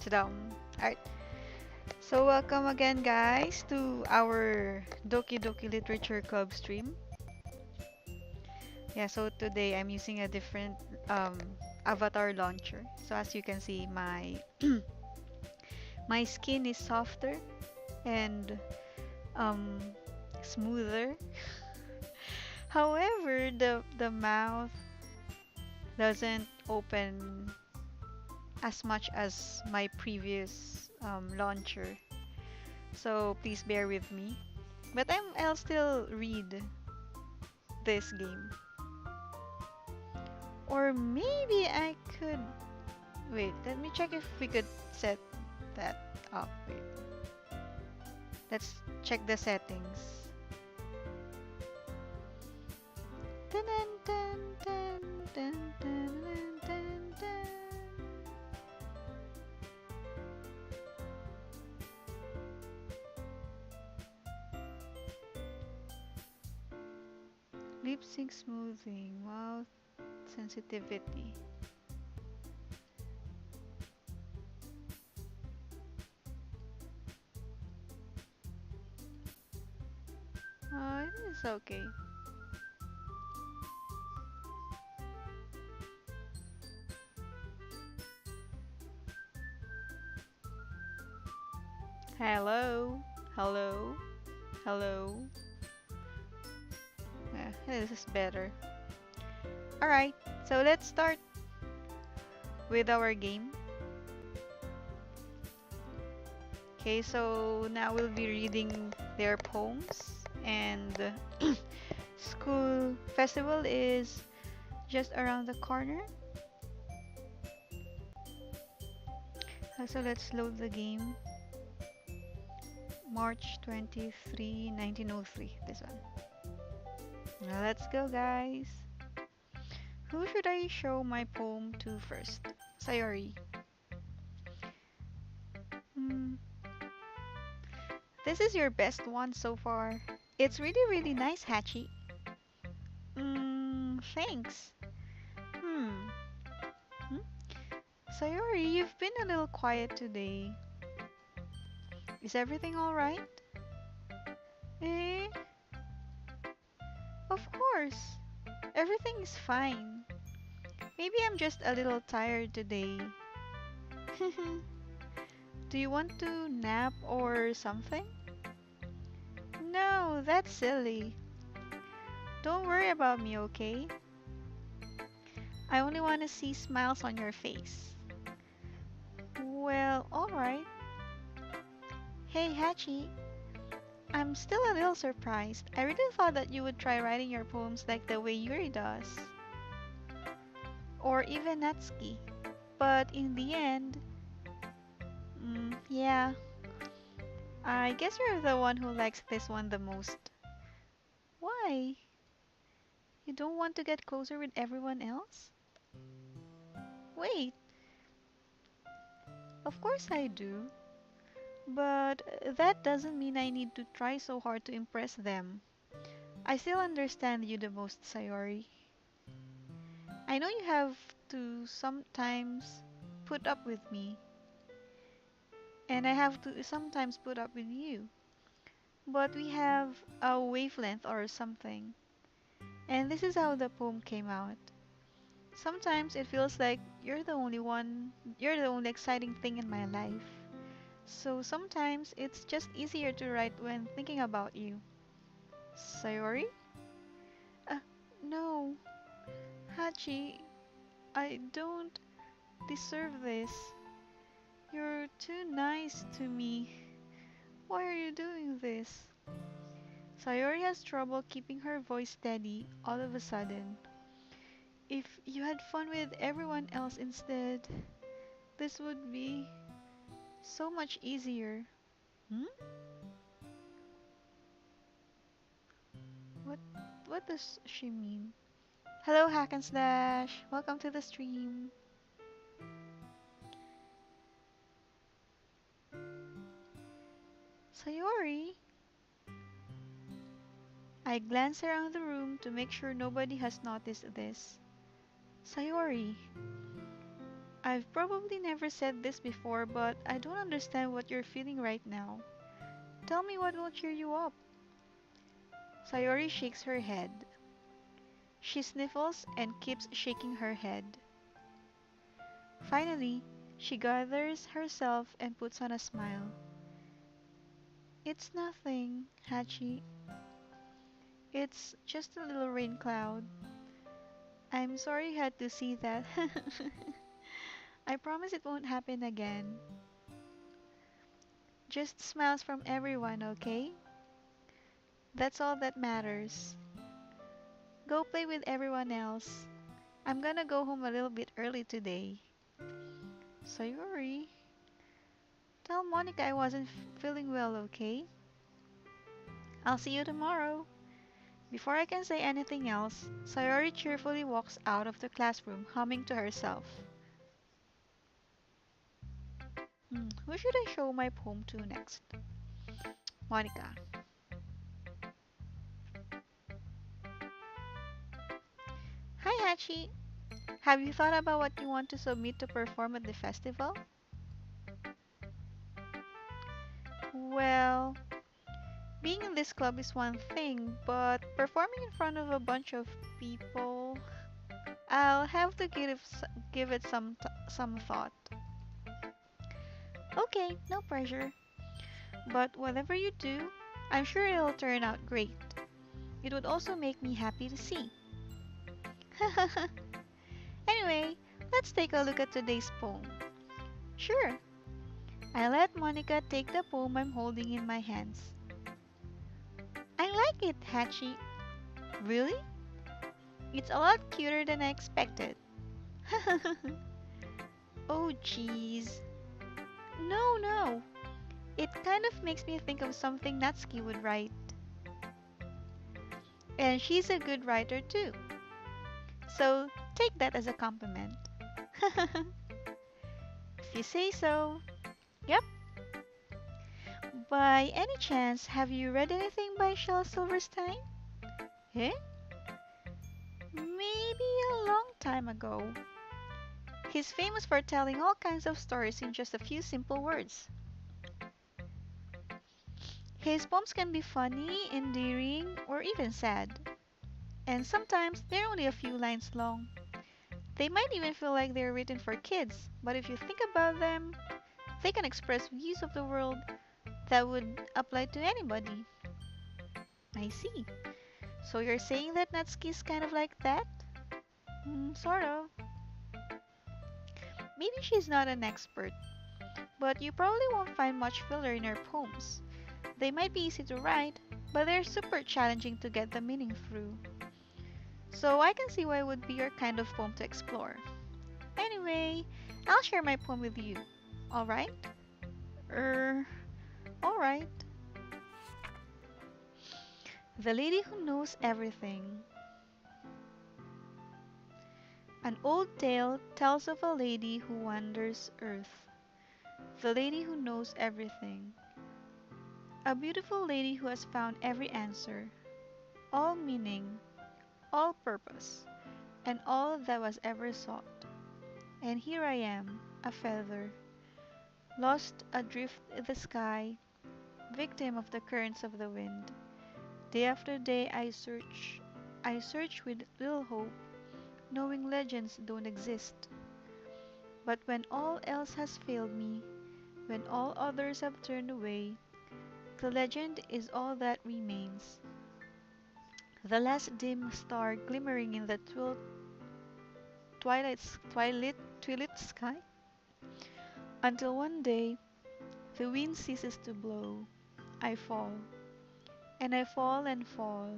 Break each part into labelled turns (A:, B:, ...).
A: Sit down. Alright. So welcome again guys to our Doki Doki Literature Club stream. Yeah, so today I'm using a different um, avatar launcher. So as you can see, my my skin is softer and um, smoother. However, the mouth doesn't open as much as my previous launcher. So please bear with me. But I'll still read this game. Or maybe I could wait, let me check if we could set that up. Wait. Let's check the settings. Dun, dun, dun, dun, dun, dun, dun, dun. Lip sync smoothing, mouth sensitivity. It is okay. Hello, hello, hello. Yeah, this is better. Alright, so let's start with our game. Okay, so now we'll be reading their poems, and school festival is just around the corner. So let's load the game. March 23, 1903. This one. Now let's go, guys. Who should I show my poem to first? Sayori. Hmm. This is your best one so far. It's really nice, Hachi. Thanks. Hmm. Hmm? Sayori, you've been a little quiet today. Is everything alright? Eh? Of course. Everything is fine. Maybe I'm just a little tired today. Do you want to nap or something? No, that's silly. Don't worry about me, okay? I only want to see smiles on your face. Well, alright. Hey, Hachi. I'm still a little surprised. I really thought that you would try writing your poems like the way Yuri does. Or even Natsuki. But in the end, yeah, I guess you're the one who likes this one the most. Why? You don't want to get closer with everyone else? Wait, of course I do. But that doesn't mean I need to try so hard to impress them. I still understand you the most, Sayori. I know you have to sometimes put up with me, and I have to sometimes put up with you. But we have a wavelength or something. And this is how the poem came out. Sometimes it feels like you're the only exciting thing in my life. So sometimes it's just easier to write when thinking about you. Sayori? Uh, no. Hachi, I don't deserve this. You're too nice to me. Why are you doing this? Sayori has trouble keeping her voice steady all of a sudden. If you had fun with everyone else instead, this would be so much easier. Hmm? What what does she mean? Hello Hack and Slash. Welcome to the stream. Sayori, I glance around the room to make sure nobody has noticed this. Sayori, I've probably never said this before, but I don't understand what you're feeling right now. Tell me what will cheer you up. Sayori shakes her head. She sniffles and keeps shaking her head. Finally, she gathers herself and puts on a smile. It's nothing, Hachi. It's just a little rain cloud. I'm sorry you had to see that. I promise it won't happen again. Just smiles from everyone, okay? That's all that matters. Go play with everyone else. I'm gonna go home a little bit early today. Sayori, tell Monica I wasn't feeling well, okay? I'll see you tomorrow. Before I can say anything else, Sayori cheerfully walks out of the classroom, humming to herself. Who should I show my poem to next? Monica. Hi, Hachi. Have you thought about what you want to submit to perform at the festival? Well, being in this club is one thing, but performing in front of a bunch of people, I'll have to give it some thought. Okay, no pressure. But whatever you do, I'm sure it'll turn out great. It would also make me happy to see. Anyway, let's take a look at today's poem. Sure, I let Monica take the poem I'm holding in my hands. I like it, Hachi. Really? It's a lot cuter than I expected. Oh, jeez. No, no. It kind of makes me think of something Natsuki would write. And she's a good writer too. So take that as a compliment. If you say so. Yep. By any chance, have you read anything by Shel Silverstein? Eh? Maybe a long time ago. He's famous for telling all kinds of stories in just a few simple words. His poems can be funny, endearing, or even sad. And sometimes they're only a few lines long. They might even feel like they're written for kids, but if you think about them, they can express views of the world that would apply to anybody. I see. So you're saying that Natsuki is kind of like that? Sort of. Maybe she's not an expert, but you probably won't find much filler in her poems. They might be easy to write, but they're super challenging to get the meaning through. So I can see why it would be your kind of poem to explore. Anyway, I'll share my poem with you. Alright? Er, alright. The Lady Who Knows Everything. An old tale tells of a lady who wanders earth. The lady who knows everything. A beautiful lady who has found every answer, all meaning, all purpose, and all that was ever sought. And here I am, a feather, lost adrift in the sky, victim of the currents of the wind. Day after day I search with little hope, knowing legends don't exist. But when all else has failed me, when all others have turned away, the legend is all that remains. The last dim star glimmering in the twilight sky, until one day the wind ceases to blow. I fall, and I fall and fall,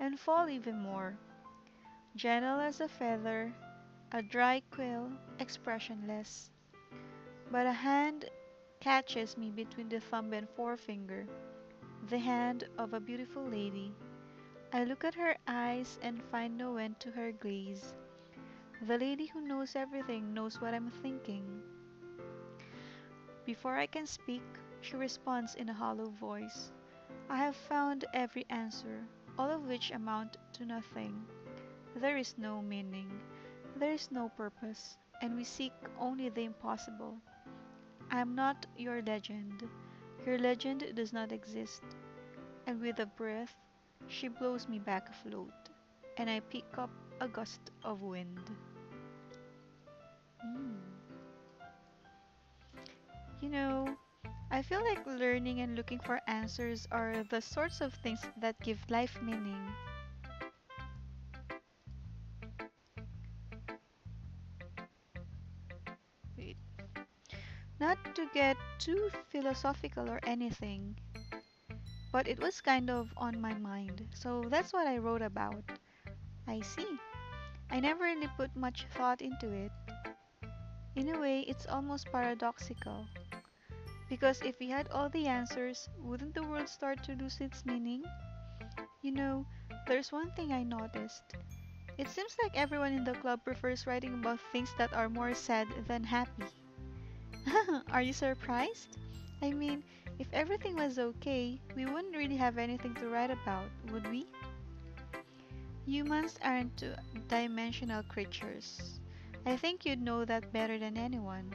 A: and fall even more, gentle as a feather, a dry quill, expressionless. But a hand catches me between the thumb and forefinger, the hand of a beautiful lady. I look at her eyes and find no end to her gaze. The lady who knows everything knows what I'm thinking. Before I can speak, she responds in a hollow voice. I have found every answer, all of which amount to nothing. There is no meaning. There is no purpose. and we seek only the impossible. I am not your legend. Your legend does not exist. And with a breath, she blows me back afloat, and I pick up a gust of wind. Mm. You know, I feel like learning and looking for answers are the sorts of things that give life meaning. Wait, not to get too philosophical or anything, but it was kind of on my mind, so that's what I wrote about. I see. I never really put much thought into it. In a way, it's almost paradoxical. Because if we had all the answers, wouldn't the world start to lose its meaning? You know, there's one thing I noticed. It seems like everyone in the club prefers writing about things that are more sad than happy. Are you surprised? I mean, if everything was okay, we wouldn't really have anything to write about, would we? Humans aren't two-dimensional creatures. I think you'd know that better than anyone.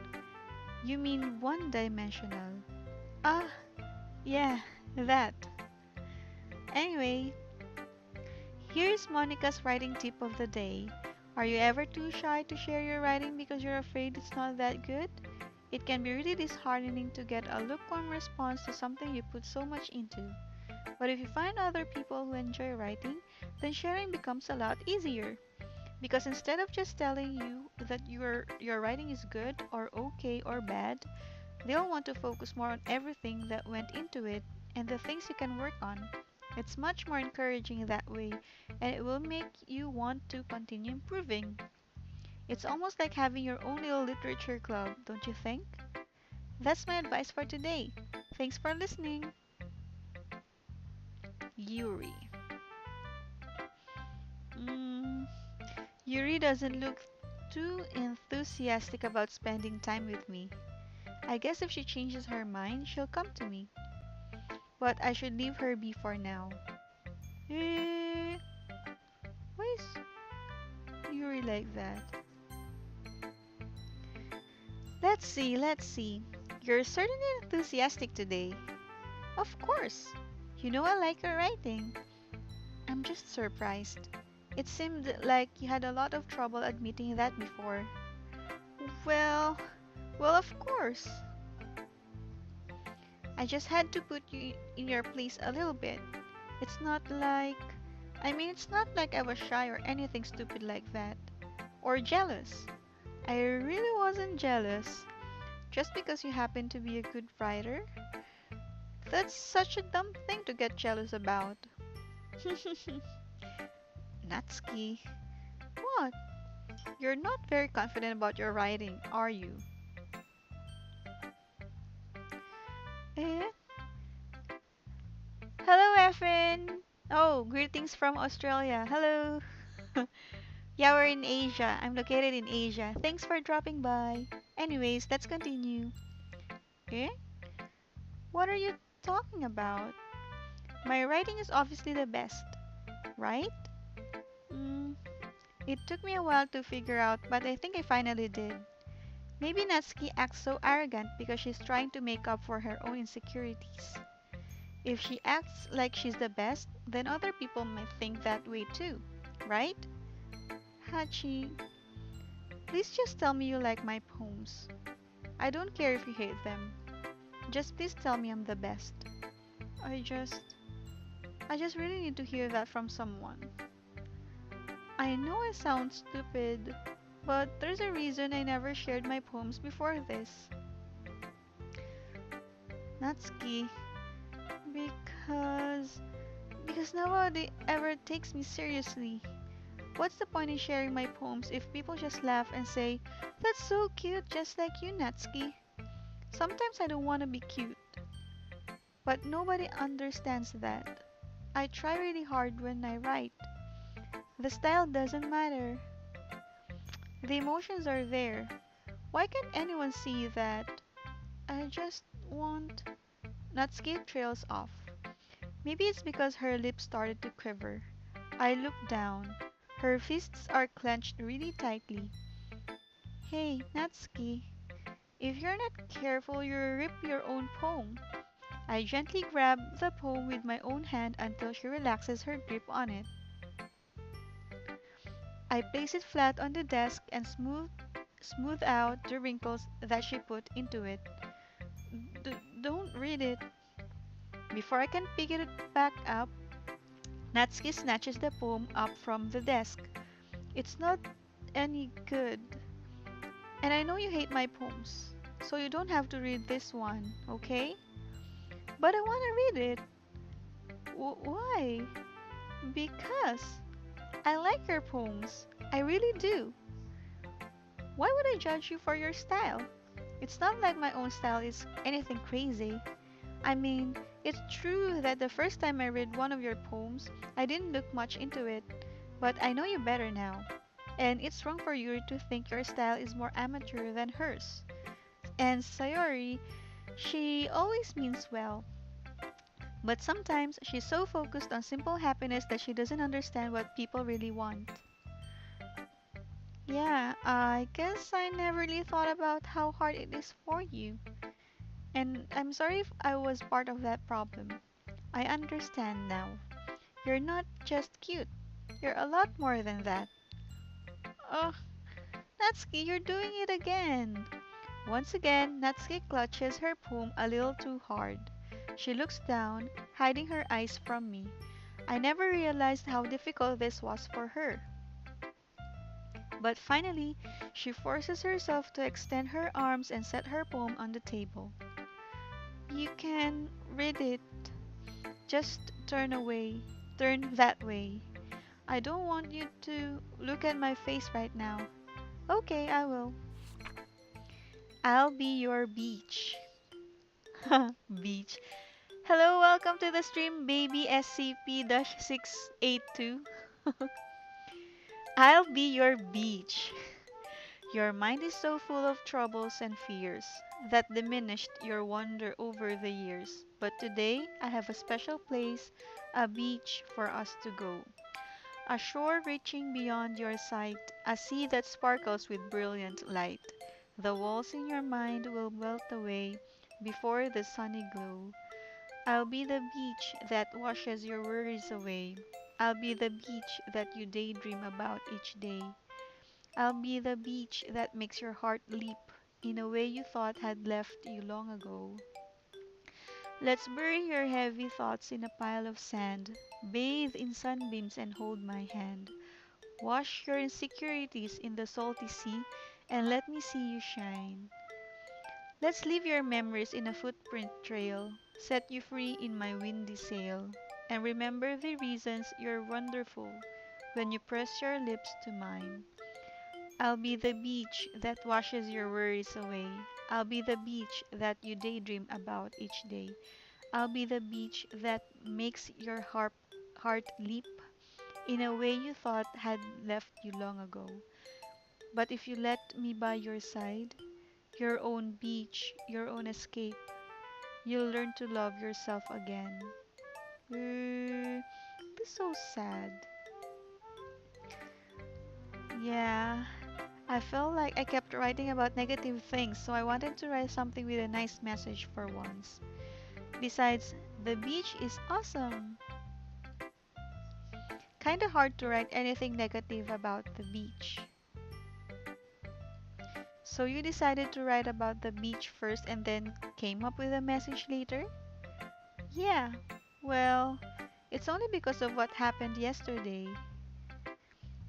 A: You mean one-dimensional. Ah, yeah, that. Anyway, here's Monica's writing tip of the day. Are you ever too shy to share your writing because you're afraid it's not that good? It can be really disheartening to get a lukewarm response to something you put so much into. But if you find other people who enjoy writing, then sharing becomes a lot easier. Because instead of just telling you that your writing is good or okay or bad, they'll want to focus more on everything that went into it and the things you can work on. It's much more encouraging that way, and it will make you want to continue improving. It's almost like having your own little literature club, don't you think? That's my advice for today. Thanks for listening. Yuri. Mm, Yuri doesn't look too enthusiastic about spending time with me. I guess if she changes her mind, she'll come to me. But I should leave her be for now. Eh, why is Yuri like that? Let's see. You're certainly enthusiastic today. Of course. You know I like your writing. I'm just surprised. It seemed like you had a lot of trouble admitting that before. Well, well, of course. I just had to put you in your place a little bit. It's not like. it's not like I was shy or anything stupid like that. Or jealous. I really wasn't jealous. Just because you happen to be a good writer? That's such a dumb thing to get jealous about. Natsuki. What? You're not very confident about your writing, are you? Eh? Hello, Evan! Oh, greetings from Australia. Hello! Yeah, we're in Asia. I'm located in Asia. Thanks for dropping by. Anyways, let's continue. Eh? What are you talking about? My writing is obviously the best, right? Mm, it took me a while to figure out, but I think I finally did. Maybe Natsuki acts so arrogant because she's trying to make up for her own insecurities. If she acts like she's the best, then other people might think that way too, right? Hachi, please just tell me you like my poems. I don't care if you hate them. Just please tell me I'm the best. I just I just really need to hear that from someone. I know I sound stupid, but there's a reason I never shared my poems before this. Natsuki, because nobody ever takes me seriously. What's the point in sharing my poems if people just laugh and say, "That's so cute, just like you, Natsuki." Sometimes I don't want to be cute, but nobody understands that. I try really hard when I write. The style doesn't matter. The emotions are there. Why can't anyone see that? I just want. Natsuki trails off. Maybe it's because her lips started to quiver. I look down. Her fists are clenched really tightly. Hey, Natsuki, if you're not careful, you'll rip your own poem. I gently grab the poem with my own hand until she relaxes her grip on it. I place it flat on the desk and smooth out the wrinkles that she put into it. D- don't read it. Before I can pick it back up, Natsuki snatches the poem up from the desk. It's not any good. And I know you hate my poems, so you don't have to read this one, okay? But I want to read it. Why? Because I like your poems. I really do. Why would I judge you for your style? It's not like my own style is anything crazy. I mean, it's true that the first time I read one of your poems, I didn't look much into it, but I know you better now. And it's wrong for you to think your style is more amateur than hers. And Sayori, she always means well, but sometimes she's so focused on simple happiness that she doesn't understand what people really want. Yeah, I guess I never really thought about how hard it is for you. And I'm sorry if I was part of that problem. I understand now. You're not just cute, you're a lot more than that. Ugh, Natsuki, you're doing it again. Once again, Natsuki clutches her poem a little too hard. She looks down, hiding her eyes from me. I never realized how difficult this was for her. But finally, she forces herself to extend her arms and set her poem on the table. You can read it. Just turn away. Turn that way. I don't want you to look at my face right now. Okay, I will. I'll be your beach. Beach. Hello, welcome to the stream, baby SCP-682. I'll be your beach. Your mind is so full of troubles and fears that diminished your wonder over the years. But today, I have a special place, a beach for us to go. A shore reaching beyond your sight, a sea that sparkles with brilliant light. The walls in your mind will melt away before the sunny glow. I'll be the beach that washes your worries away. I'll be the beach that you daydream about each day. I'll be the beach that makes your heart leap in a way you thought had left you long ago. Let's bury your heavy thoughts in a pile of sand. Bathe in sunbeams and hold my hand. Wash your insecurities in the salty sea and let me see you shine. Let's leave your memories in a footprint trail, set you free in my windy sail, and remember the reasons you're wonderful when you press your lips to mine. I'll be the beach that washes your worries away. I'll be the beach that you daydream about each day. I'll be the beach that makes your heart leap in a way you thought had left you long ago. But if you let me by your side, your own beach, your own escape, you'll learn to love yourself again. This is so sad. Yeah, I felt like I kept writing about negative things, so I wanted to write something with a nice message for once. Besides, the beach is awesome. Kinda hard to write anything negative about the beach. So you decided to write about the beach first and then came up with a message later? Yeah, well, it's only because of what happened yesterday.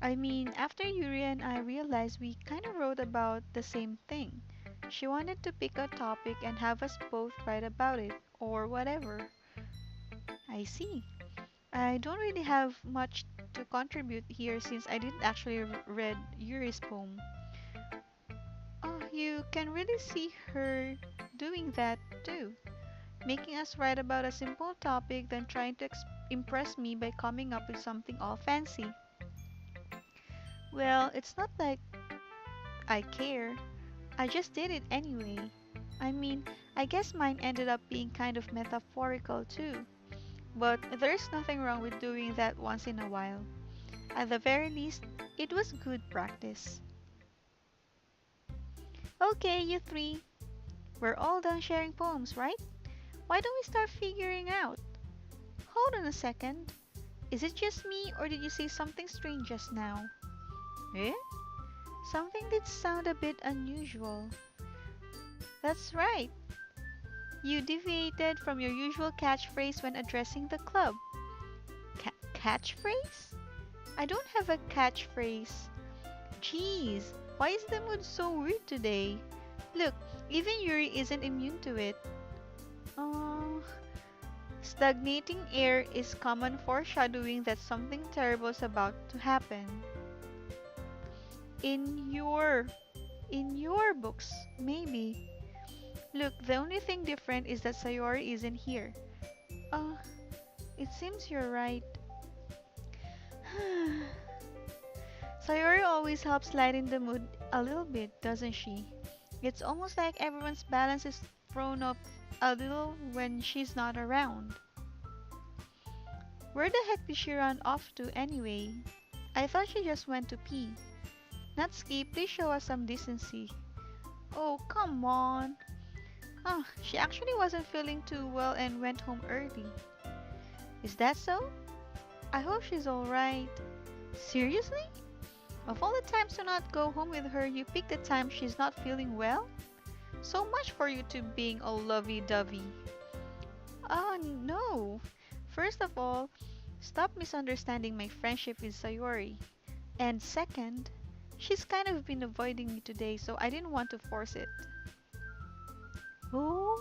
A: I mean, after Yuri and I realized we kind of wrote about the same thing. She wanted to pick a topic and have us both write about it, or whatever. I see. I don't really have much to contribute here since I didn't actually read Yuri's poem. Oh, you can really see her doing that too, making us write about a simple topic then trying to impress me by coming up with something all fancy. Well, it's not like I care. I just did it anyway. I mean, I guess mine ended up being kind of metaphorical too. But there's nothing wrong with doing that once in a while. At the very least, it was good practice. Okay, you three. We're all done sharing poems, right? Why don't we start figuring out? Hold on a second. Is it just me or did you say something strange just now? Eh? Something did sound a bit unusual. That's right. You deviated from your usual catchphrase when addressing the club. Catchphrase? I don't have a catchphrase. Jeez, why is the mood so weird today? Look, even Yuri isn't immune to it. Uh, Stagnating air is common foreshadowing that something terrible is about to happen. In your in your books, maybe. Look, the only thing different is that Sayori isn't here. Uh, it seems you're right. Sayori always helps lighten the mood a little bit, doesn't she? It's almost like everyone's balance is thrown up a little when she's not around. Where the heck did she run off to anyway? I thought she just went to pee. Natsuki, please show us some decency. Oh, come on. She actually wasn't feeling too well and went home early. Is that so? I hope she's alright. Seriously? Of all the times to not go home with her, you pick the time she's not feeling well? So much for you two being all lovey-dovey. Oh no! First of all, stop misunderstanding my friendship with Sayori. And second, she's kind of been avoiding me today, so I didn't want to force it. Oh?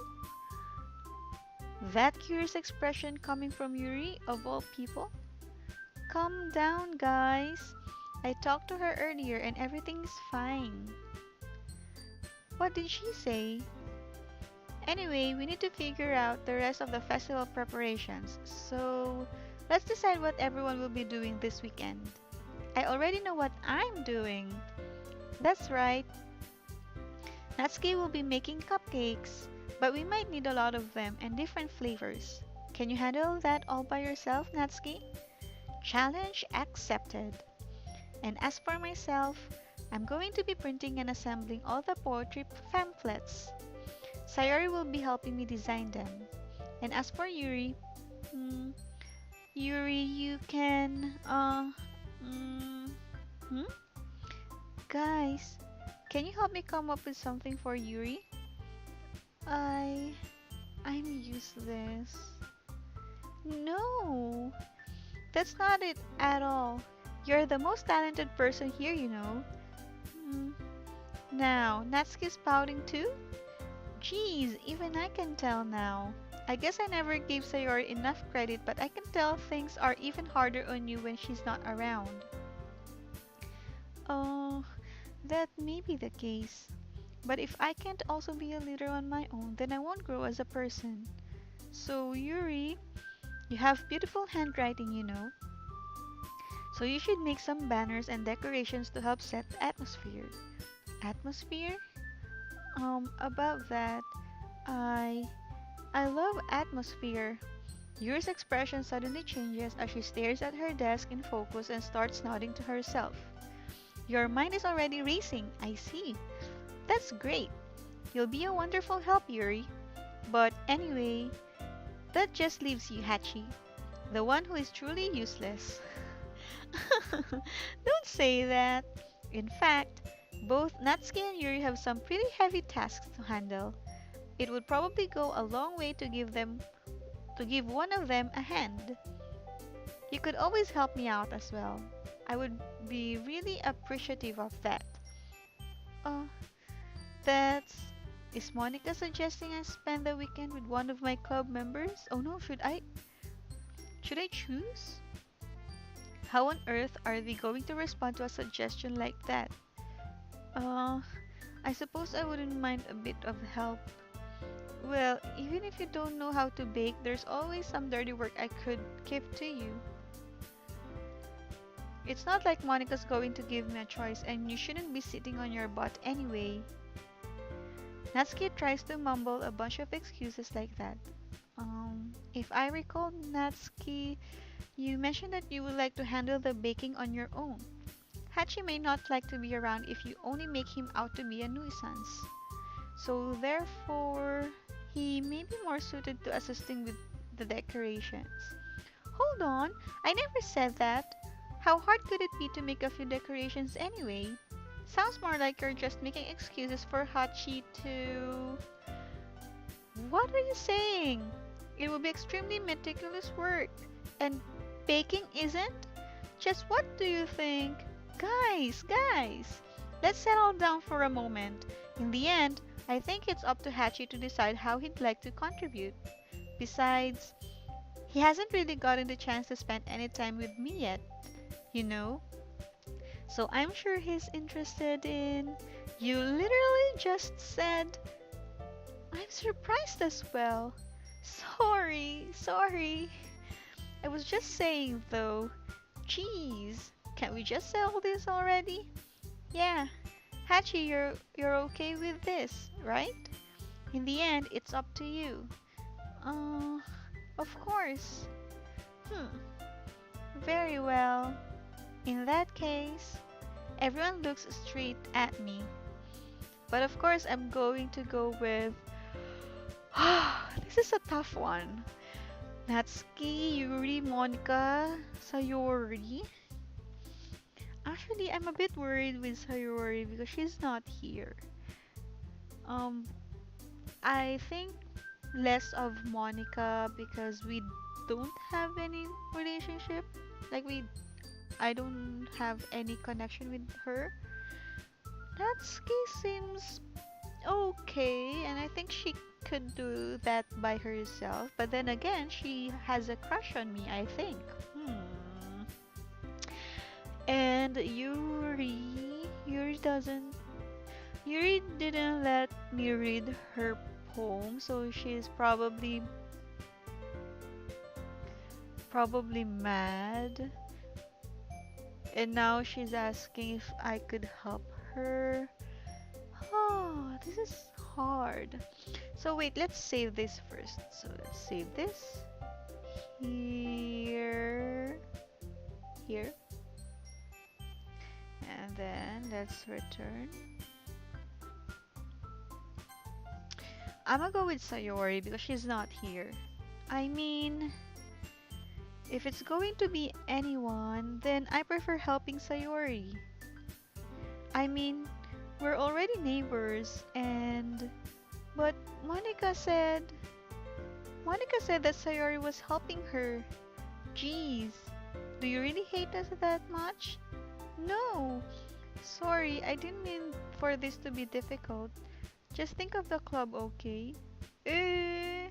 A: That curious expression coming from Yuri, of all people? Calm down, guys. I talked to her earlier and everything's fine. What did she say? Anyway, we need to figure out the rest of the festival preparations. So, let's decide what everyone will be doing this weekend. I already know what I'm doing. That's right. Natsuki will be making cupcakes, but we might need a lot of them and different flavors. Can you handle that all by yourself, Natsuki? Challenge accepted. And as for myself, I'm going to be printing and assembling all the poetry pamphlets. Sayori will be helping me design them. And as for Yuri, Yuri, you can, hmm? Guys, can you help me come up with something for Yuri? I, I'm useless. No, that's not it at all. You're the most talented person here, you know. Hmm. Now, Natsuki's pouting too? Jeez, even I can tell now. I guess I never gave Sayori enough credit, but I can tell things are even harder on you when she's not around. Oh, that may be the case. But if I can't also be a leader on my own, then I won't grow as a person. So, Yuri, you have beautiful handwriting, you know. So you should make some banners and decorations to help set the atmosphere. Atmosphere? About that, I I love atmosphere. Yuri's expression suddenly changes as she stares at her desk in focus and starts nodding to herself. Your mind is already racing, I see. That's great. You'll be a wonderful help, Yuri. But anyway, that just leaves you, Hachi, the one who is truly useless. Don't say that. In fact, both Natsuki and Yuri have some pretty heavy tasks to handle. It would probably go a long way to give one of them a hand. You could always help me out as well. I would be really appreciative of that. Uh, that's... Is Monica suggesting I spend the weekend with one of my club members? Oh no, should I? Should I choose? How on earth are they going to respond to a suggestion like that? Uh, I suppose I wouldn't mind a bit of help. Well, even if you don't know how to bake, there's always some dirty work I could give to you. It's not like Monica's going to give me a choice, and you shouldn't be sitting on your butt anyway. Natsuki tries to mumble a bunch of excuses like that. If I recall, Natsuki, you mentioned that you would like to handle the baking on your own. Hachi may not like to be around if you only make him out to be a nuisance. So therefore, he may be more suited to assisting with the decorations. Hold on, I never said that. How hard could it be to make a few decorations anyway? Sounds more like you're just making excuses for Hachi to... What are you saying? It will be extremely meticulous work. And baking isn't? Just what do you think? Guys, let's settle down for a moment. In the end, I think it's up to Hachi to decide how he'd like to contribute. Besides, he hasn't really gotten the chance to spend any time with me yet, you know? So I'm sure he's interested in... You literally just said... I'm surprised as well. Sorry. I was just saying though. Jeez, can't we just settle this already? Yeah, Hachi, you're okay with this, right? In the end, it's up to you. Uh, of course. Hmm, very well. In that case, everyone looks straight at me. But of course, I'm going to go with... This is a tough one. Natsuki, Yuri, Monica, Sayori. Actually, I'm a bit worried with Sayori because she's not here. Um, I think less of Monica because we don't have any relationship. Like I don't have any connection with her. Natsuki seems okay, and I think she could do that by herself. But then again, she has a crush on me, I think. Hmm. And Yuri didn't let me read her poem, so she's probably mad. And now she's asking if I could help her. Oh, this is hard. So wait, let's save this first. So let's save this here, here, and then let's return. I'm gonna go with Sayori because she's not here. I mean, if it's going to be anyone, then I prefer helping Sayori. I mean, we're already neighbors and... But Monica said that Sayori was helping her. Jeez, do you really hate us that much? No, sorry, I didn't mean for this to be difficult. Just think of the club, okay? Eh.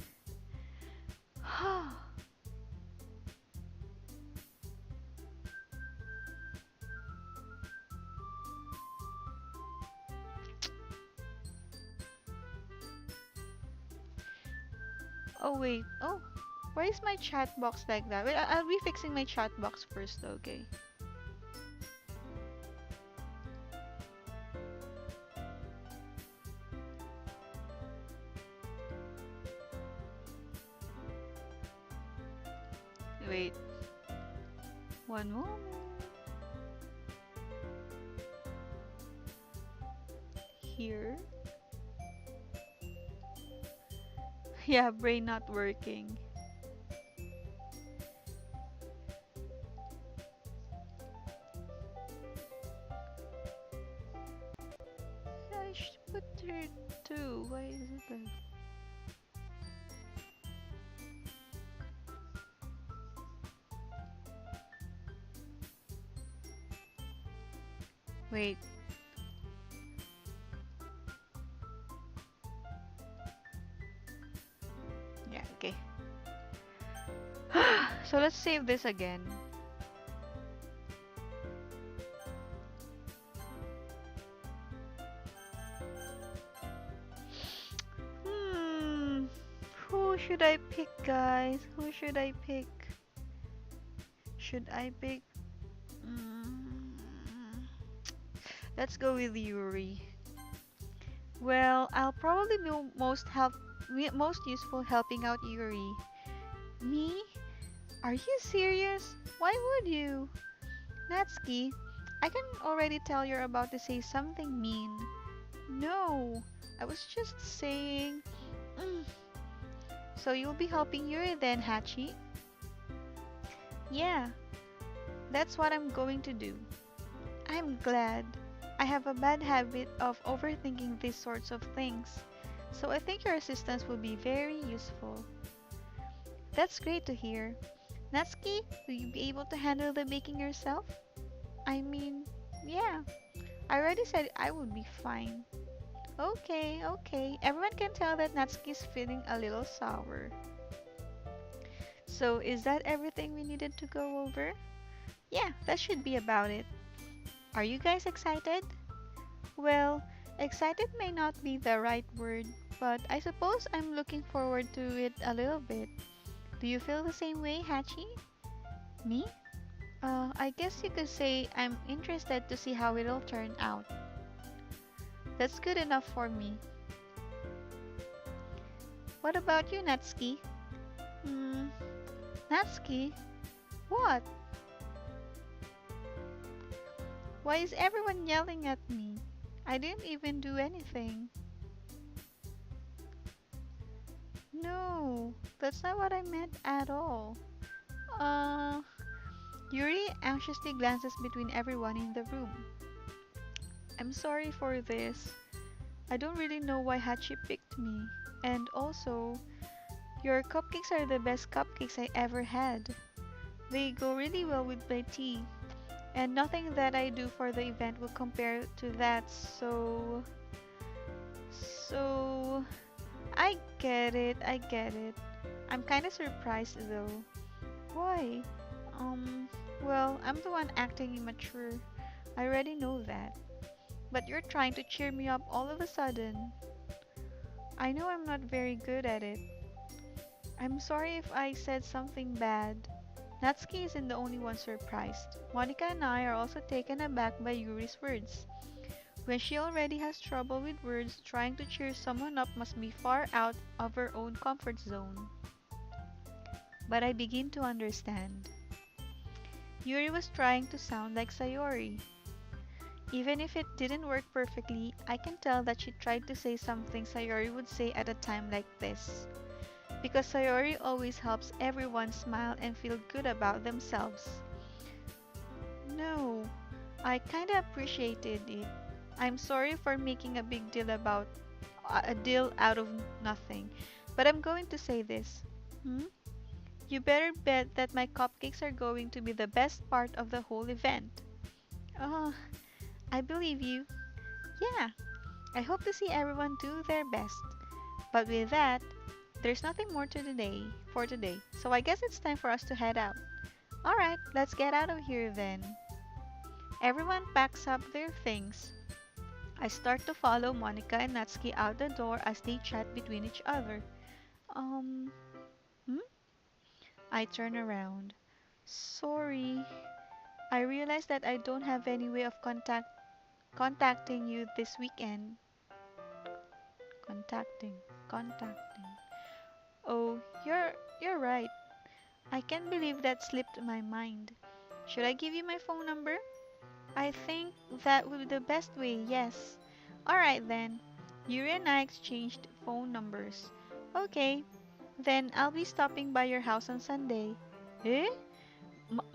A: Oh wait, oh, why is my chat box like that? Wait, I'll be fixing my chat box first, okay? Wait, one moment. Here. Yeah, brain not working. Yeah, I should put her too. Why is it like... Wait. Yeah, okay. So let's save this again. Hmm. Who should I pick, guys? Who should I pick? Should I pick? Mm, let's go with Yuri. Well, I'll probably be most useful helping out Yuri. Me? Are you serious? Why would you? Natsuki, I can already tell you're about to say something mean. No, I was just saying. Mm. So you'll be helping Yuri then, Hachi? Yeah, that's what I'm going to do. I'm glad. I have a bad habit of overthinking these sorts of things, so I think your assistance will be very useful. That's great to hear. Natsuki, will you be able to handle the baking yourself? I mean, yeah, I already said I would be fine. Okay, okay. Everyone can tell that Natsuki's feeling a little sour. So, is that everything we needed to go over? Yeah, that should be about it. Are you guys excited? Well, excited may not be the right word, but I suppose I'm looking forward to it a little bit. Do you feel the same way, Hachi? Me? I guess you could say I'm interested to see how it'll turn out. That's good enough for me. What about you, Natsuki? Hmm, Natsuki? What? Why is everyone yelling at me? I didn't even do anything. No, that's not what I meant at all. Uh, Yuri anxiously glances between everyone in the room. I'm sorry for this. I don't really know why Hachi picked me. And also, your cupcakes are the best cupcakes I ever had. They go really well with my tea. And nothing that I do for the event will compare to that, so... I get it, I get it. I'm kinda surprised though. Why? Um, well, I'm the one acting immature. I already know that. But you're trying to cheer me up all of a sudden. I know I'm not very good at it. I'm sorry if I said something bad. Natsuki isn't the only one surprised. Monica and I are also taken aback by Yuri's words. When she already has trouble with words, trying to cheer someone up must be far out of her own comfort zone. But I begin to understand. Yuri was trying to sound like Sayori. Even if it didn't work perfectly, I can tell that she tried to say something Sayori would say at a time like this. Because Sayori always helps everyone smile and feel good about themselves. No, I kinda appreciated it. I'm sorry for making a big deal about a deal out of nothing, but I'm going to say this. Hmm? You better bet that my cupcakes are going to be the best part of the whole event. Oh, I believe you. Yeah, I hope to see everyone do their best. But with that, there's nothing more for today. So I guess it's time for us to head out. Alright, let's get out of here then. Everyone packs up their things. I start to follow Monica and Natsuki out the door as they chat between each other. Um, hmm? I turn around. Sorry. I realize that I don't have any way of contacting you this weekend. Contacting, contacting. Oh, you're right. I can't believe that slipped my mind. Should I give you my phone number? I think that would be the best way, yes. Alright then. Yuri and I exchanged phone numbers. Okay, then I'll be stopping by your house on Sunday. Eh?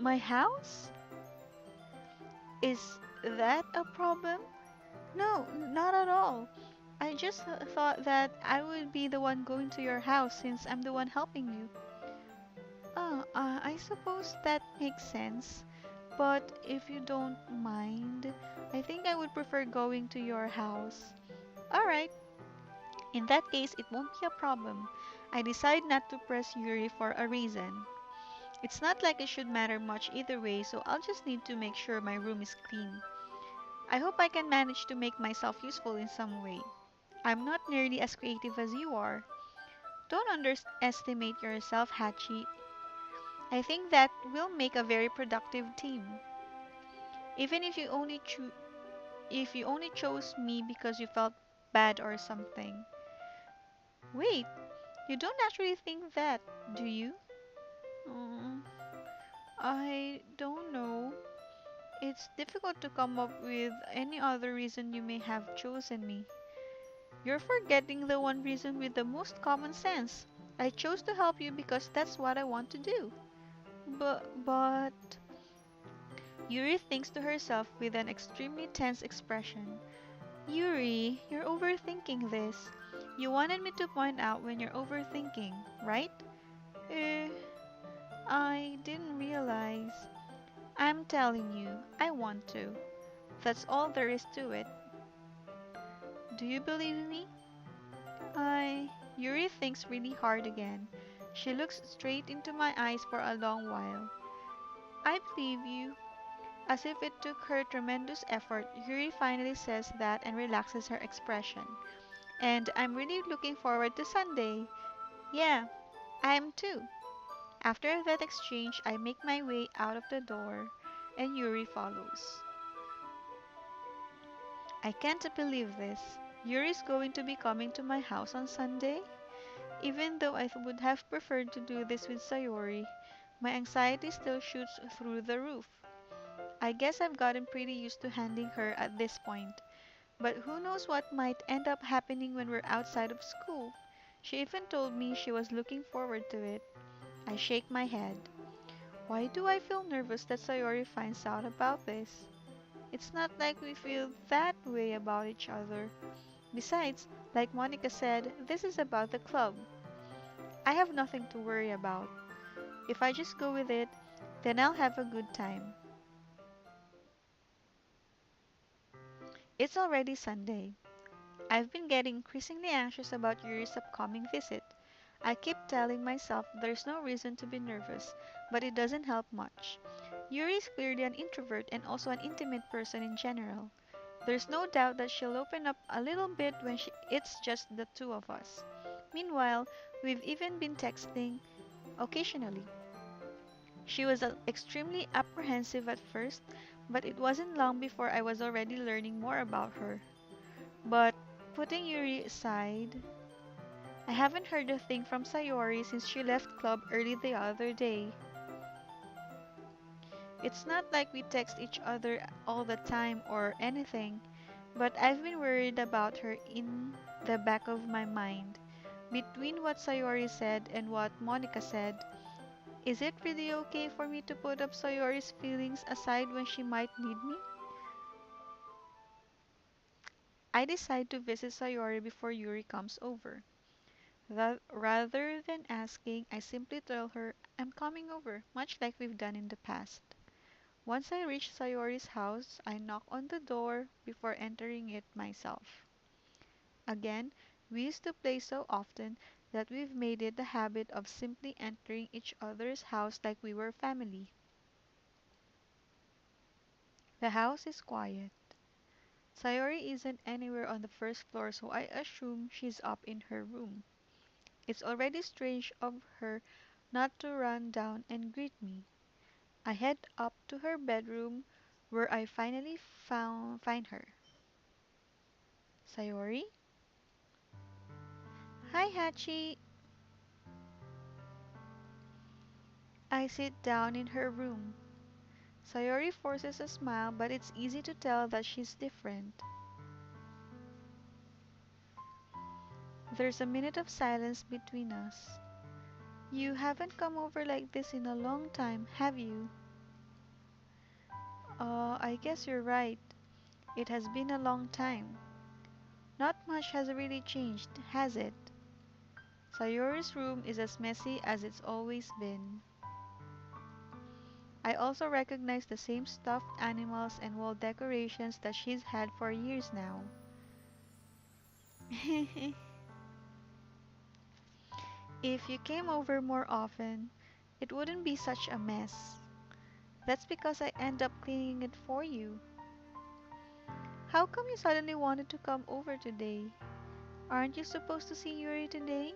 A: My house? Is that a problem? No, not at all. I just thought that I would be the one going to your house since I'm the one helping you. I suppose that makes sense. But if you don't mind, I think I would prefer going to your house. Alright, in that case, it won't be a problem. I decide not to press Yuri for a reason. It's not like it should matter much either way, so I'll just need to make sure my room is clean. I hope I can manage to make myself useful in some way. I'm not nearly as creative as you are. Don't underestimate yourself, Hachi. I think that will make a very productive team. Even if you only chose me because you felt bad or something. Wait, you don't actually think that, do you? Mm, I don't know. It's difficult to come up with any other reason you may have chosen me. You're forgetting the one reason with the most common sense. I chose to help you because that's what I want to do. But Yuri thinks to herself with an extremely tense expression. Yuri, you're overthinking this. You wanted me to point out when you're overthinking, right? Eh, I didn't realize. I'm telling you, I want to. That's all there is to it. Do you believe me? I. Yuri thinks really hard again. She looks straight into my eyes for a long while. I believe you. As if it took her tremendous effort, Yuri finally says that and relaxes her expression. And I'm really looking forward to Sunday. Yeah, I am too. After that exchange, I make my way out of the door, and Yuri follows. I can't believe this. Yuri's going to be coming to my house on Sunday? Even though I would have preferred to do this with Sayori, my anxiety still shoots through the roof. I guess I've gotten pretty used to handling her at this point, but who knows what might end up happening when we're outside of school. She even told me she was looking forward to it. I shake my head. Why do I feel nervous that Sayori finds out about this? It's not like we feel that way about each other. Besides, like Monica said, this is about the club. I have nothing to worry about. If I just go with it, then I'll have a good time. It's already Sunday. I've been getting increasingly anxious about Yuri's upcoming visit. I keep telling myself there's no reason to be nervous, but it doesn't help much. Yuri is clearly an introvert and also an intimate person in general. There's no doubt that she'll open up a little bit when it's just the two of us. Meanwhile, we've even been texting occasionally. She was extremely apprehensive at first, but it wasn't long before I was already learning more about her. But putting Yuri aside, I haven't heard a thing from Sayori since she left club early the other day. It's not like we text each other all the time or anything, but I've been worried about her in the back of my mind. Between what Sayori said and what Monica said, is it really okay for me to put up Sayori's feelings aside when she might need me? I decide to visit Sayori before Yuri comes over. That rather than asking, I simply tell her I'm coming over, much like we've done in the past. Once I reach Sayori's house, I knock on the door before entering it myself. Again, we used to play so often that we've made it a habit of simply entering each other's house like we were family. The house is quiet. Sayori isn't anywhere on the first floor, so I assume she's up in her room. It's already strange of her not to run down and greet me. I head up to her bedroom where I finally find her. Sayori? Hi, Hachi. I sit down in her room. Sayori forces a smile, but it's easy to tell that she's different. There's a minute of silence between us. You haven't come over like this in a long time, have you? I guess you're right. It has been a long time. Not much has really changed, has it? Sayori's room is as messy as it's always been. I also recognize the same stuffed animals and wall decorations that she's had for years now. If you came over more often, it wouldn't be such a mess. That's because I end up cleaning it for you. How come you suddenly wanted to come over today? Aren't you supposed to see Yuri today?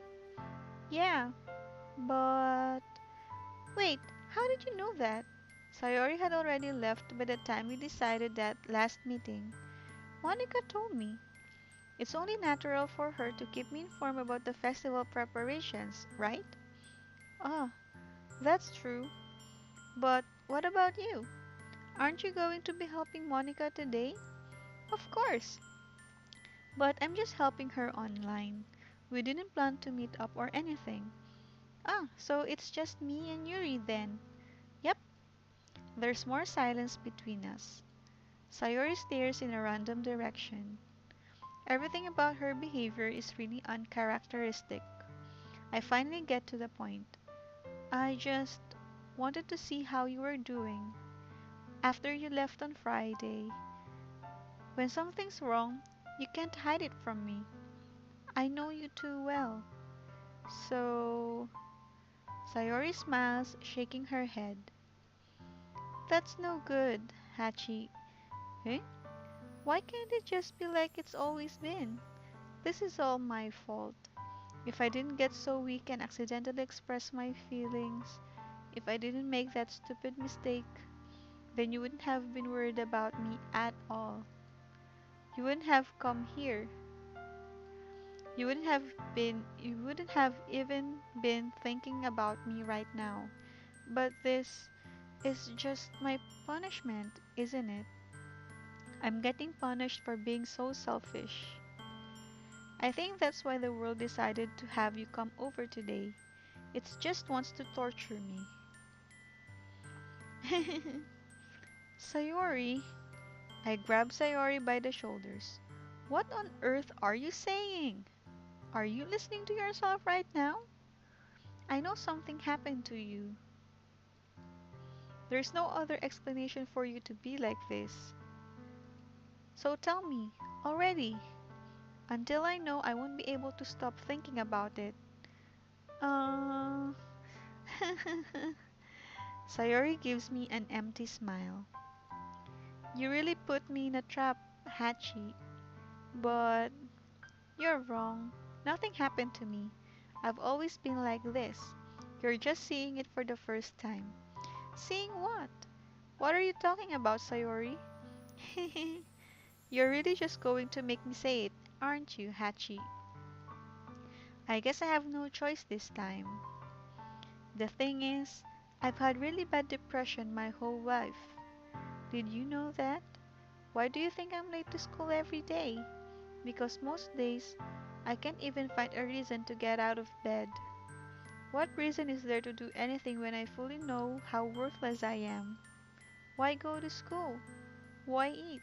A: Yeah, but... Wait, how did you know that? Sayori had already left by the time we decided that last meeting. Monica told me. It's only natural for her to keep me informed about the festival preparations, right? Ah, that's true. But what about you? Aren't you going to be helping Monica today? Of course, but I'm just helping her online. We didn't plan to meet up or anything. Ah, so it's just me and Yuri then. Yep, there's more silence between us. Sayori stares in a random direction. Everything about her behavior is really uncharacteristic. I finally get to the point. I just wanted to see how you were doing. After you left on Friday, when something's wrong, you can't hide it from me. I know you too well. So, Sayori smiles, shaking her head. That's no good, Hachi. Eh? Why can't it just be like it's always been? This is all my fault. If I didn't get so weak and accidentally express my feelings, if I didn't make that stupid mistake, then you wouldn't have been worried about me at all. You wouldn't have come here. You wouldn't have even been thinking about me right now. But this is just my punishment, isn't it? I'm getting punished for being so selfish. I think that's why the world decided to have you come over today. It just wants to torture me. Sayori, I grab Sayori by the shoulders. What on earth are you saying? Are you listening to yourself right now? I know something happened to you. There's no other explanation for you to be like this. So tell me, already. Until I know, I won't be able to stop thinking about it. Uh... Sayori gives me an empty smile. You really put me in a trap, Hachi. But you're wrong. Nothing happened to me. I've always been like this. You're just seeing it for the first time. Seeing what? What are you talking about, Sayori? You're really just going to make me say it, aren't you, Hachi? I guess I have no choice this time. The thing is, I've had really bad depression my whole life. Did you know that? Why do you think I'm late to school every day? Because most days, I can't even find a reason to get out of bed. What reason is there to do anything when I fully know how worthless I am? Why go to school? Why eat?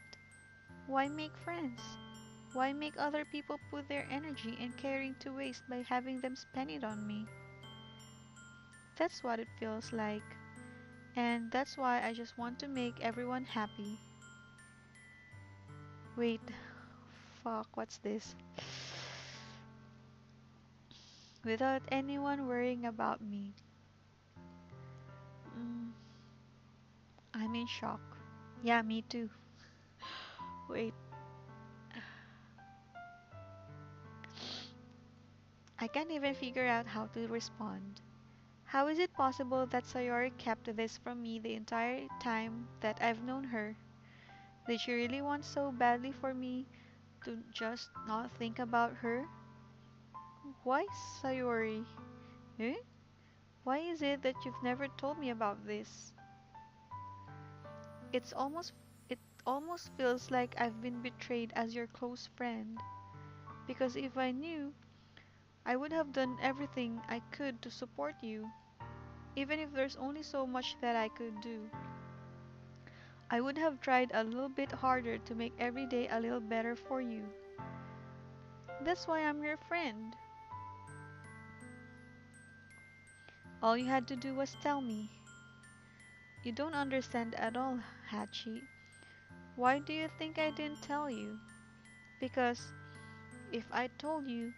A: Why make friends? Why make other people put their energy and caring to waste by having them spend it on me? That's what it feels like. And that's why I just want to make everyone happy. Wait, fuck, what's this? Without anyone worrying about me. Mm, I'm in shock. Yeah, me too. Wait, I can't even figure out how to respond. How is it possible that Sayori kept this from me the entire time that I've known her? Did she really want so badly for me to just not think about her? Why, Sayori? Eh? Why is it that you've never told me about this? It's almost it almost feels like I've been betrayed as your close friend. Because if I knew, I would have done everything I could to support you. Even if there's only so much that I could do. I would have tried a little bit harder to make every day a little better for you. That's why I'm your friend. All you had to do was tell me. You don't understand at all, Hachi. Why do you think I didn't tell you? Because if I told you,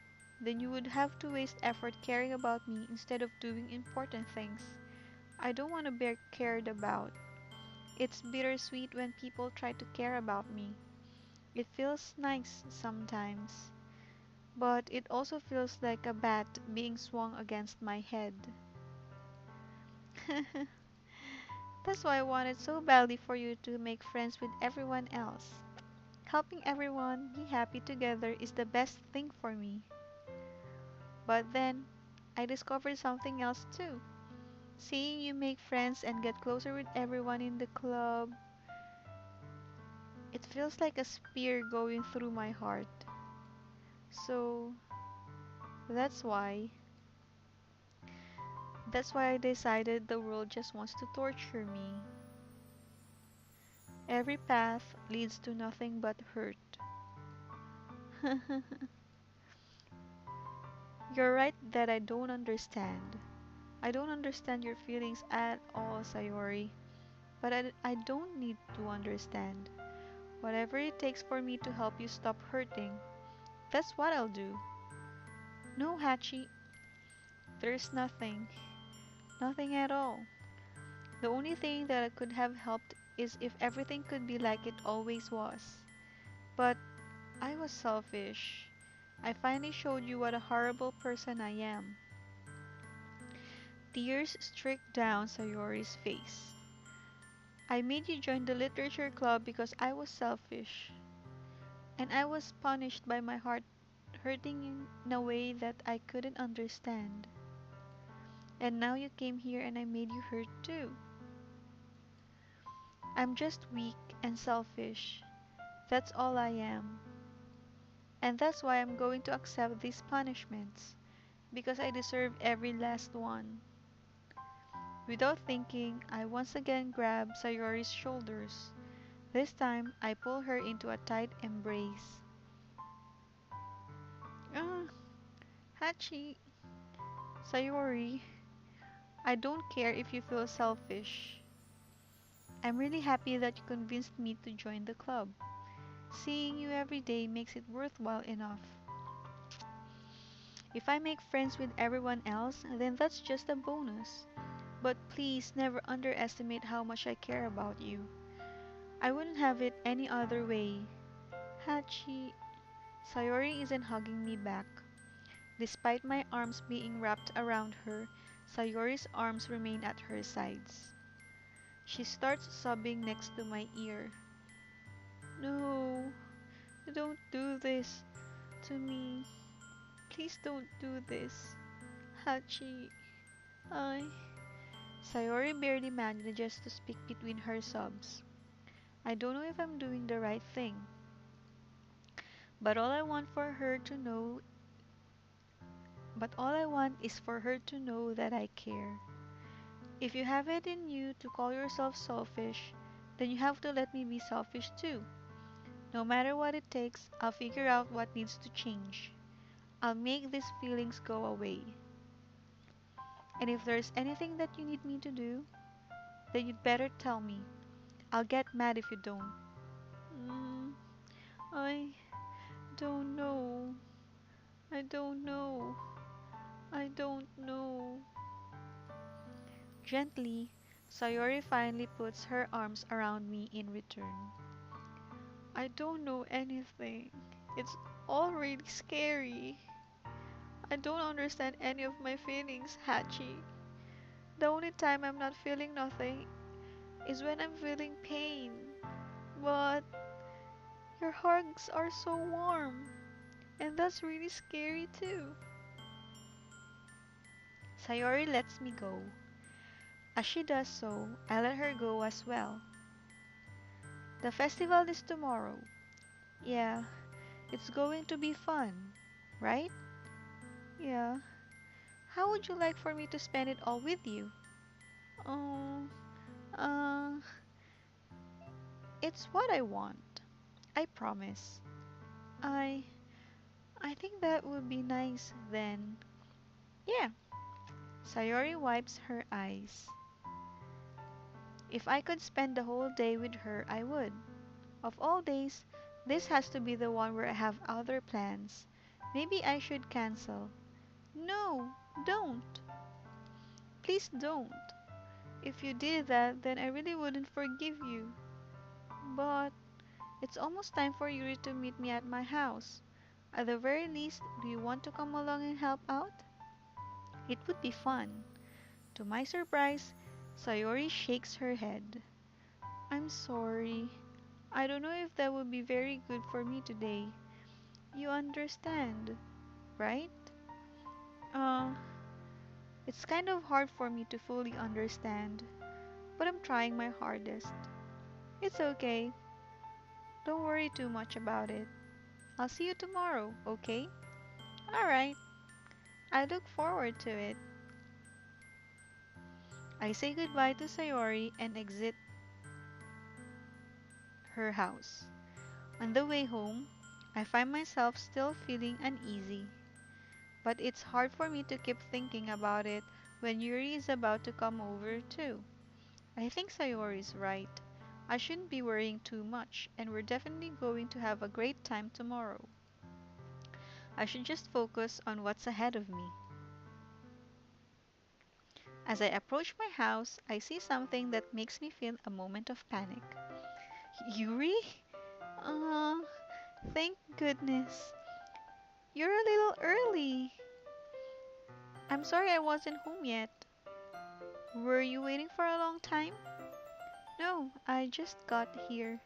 A: then you would have to waste effort caring about me instead of doing important things. I don't want to be cared about. It's bittersweet when people try to care about me. It feels nice sometimes, but it also feels like a bat being swung against my head. That's why I wanted so badly for you to make friends with everyone else. Helping everyone be happy together is the best thing for me. But then, I discovered something else too. Seeing you make friends and get closer with everyone in the club. It feels like a spear going through my heart. So that's why. That's why I decided the world just wants to torture me. Every path leads to nothing but hurt. You're right that I don't understand. I don't understand your feelings at all, Sayori. But I don't need to understand. Whatever it takes for me to help you stop hurting, that's what I'll do. No, Hachi, there's nothing. Nothing at all. The only thing that could have helped is if everything could be like it always was. But I was selfish. I finally showed you what a horrible person I am. Tears streaked down Sayori's face. I made you join the literature club because I was selfish. And I was punished by my heart hurting in a way that I couldn't understand. And now you came here and I made you hurt too. I'm just weak and selfish. That's all I am. And that's why I'm going to accept these punishments. Because I deserve every last one. Without thinking, I once again grab Sayori's shoulders. This time, I pull her into a tight embrace. Ah, Hachi, Sayori, I don't care if you feel selfish. I'm really happy that you convinced me to join the club. Seeing you every day makes it worthwhile enough. If I make friends with everyone else, then that's just a bonus. But please never underestimate how much I care about you. I wouldn't have it any other way. Hachi. Sayori isn't hugging me back. Despite my arms being wrapped around her, Sayori's arms remain at her sides. She starts sobbing next to my ear. No, don't do this to me. Please don't do this. Hachi, I. Sayori barely manages to speak between her sobs. I don't know if I'm doing the right thing, but all I want is for her to know that I care. If you have it in you to call yourself selfish, then you have to let me be selfish too. No matter what it takes, I'll figure out what needs to change. I'll make these feelings go away. And if there's anything that you need me to do, then you'd better tell me. I'll get mad if you don't. Mm, I don't know. I don't know. I don't know. Gently, Sayori finally puts her arms around me in return. I don't know anything. It's all really scary. I don't understand any of my feelings, Hachi. The only time I'm not feeling nothing is when I'm feeling pain. But your hugs are so warm, and that's really scary too. Sayori lets me go. As she does so, I let her go as well. The festival is tomorrow. Yeah, it's going to be fun, right? Yeah. How would you like for me to spend it all with you? Oh, uh, it's what I want. I promise. I I think that would be nice then. Yeah. Sayori wipes her eyes. If I could spend the whole day with her, I would. Of all days, this has to be the one where I have other plans. Maybe I should cancel. No, don't. Please don't. If you did that, then I really wouldn't forgive you. But it's almost time for Yuri to meet me at my house. At the very least, do you want to come along and help out? It would be fun. To my surprise, Sayori shakes her head. I'm sorry. I don't know if that would be very good for me today. You understand, right? Uh, it's kind of hard for me to fully understand, but I'm trying my hardest. It's okay. Don't worry too much about it. I'll see you tomorrow, okay? Alright, I look forward to it. I say goodbye to Sayori and exit her house. On the way home, I find myself still feeling uneasy, but it's hard for me to keep thinking about it when Yuri is about to come over too. I think Sayori is right. I shouldn't be worrying too much, and we're definitely going to have a great time tomorrow. I should just focus on what's ahead of me. As I approach my house, I see something that makes me feel a moment of panic. Yuri? Uh, thank goodness. You're a little early. I'm sorry I wasn't home yet. Were you waiting for a long time? No, I just got here.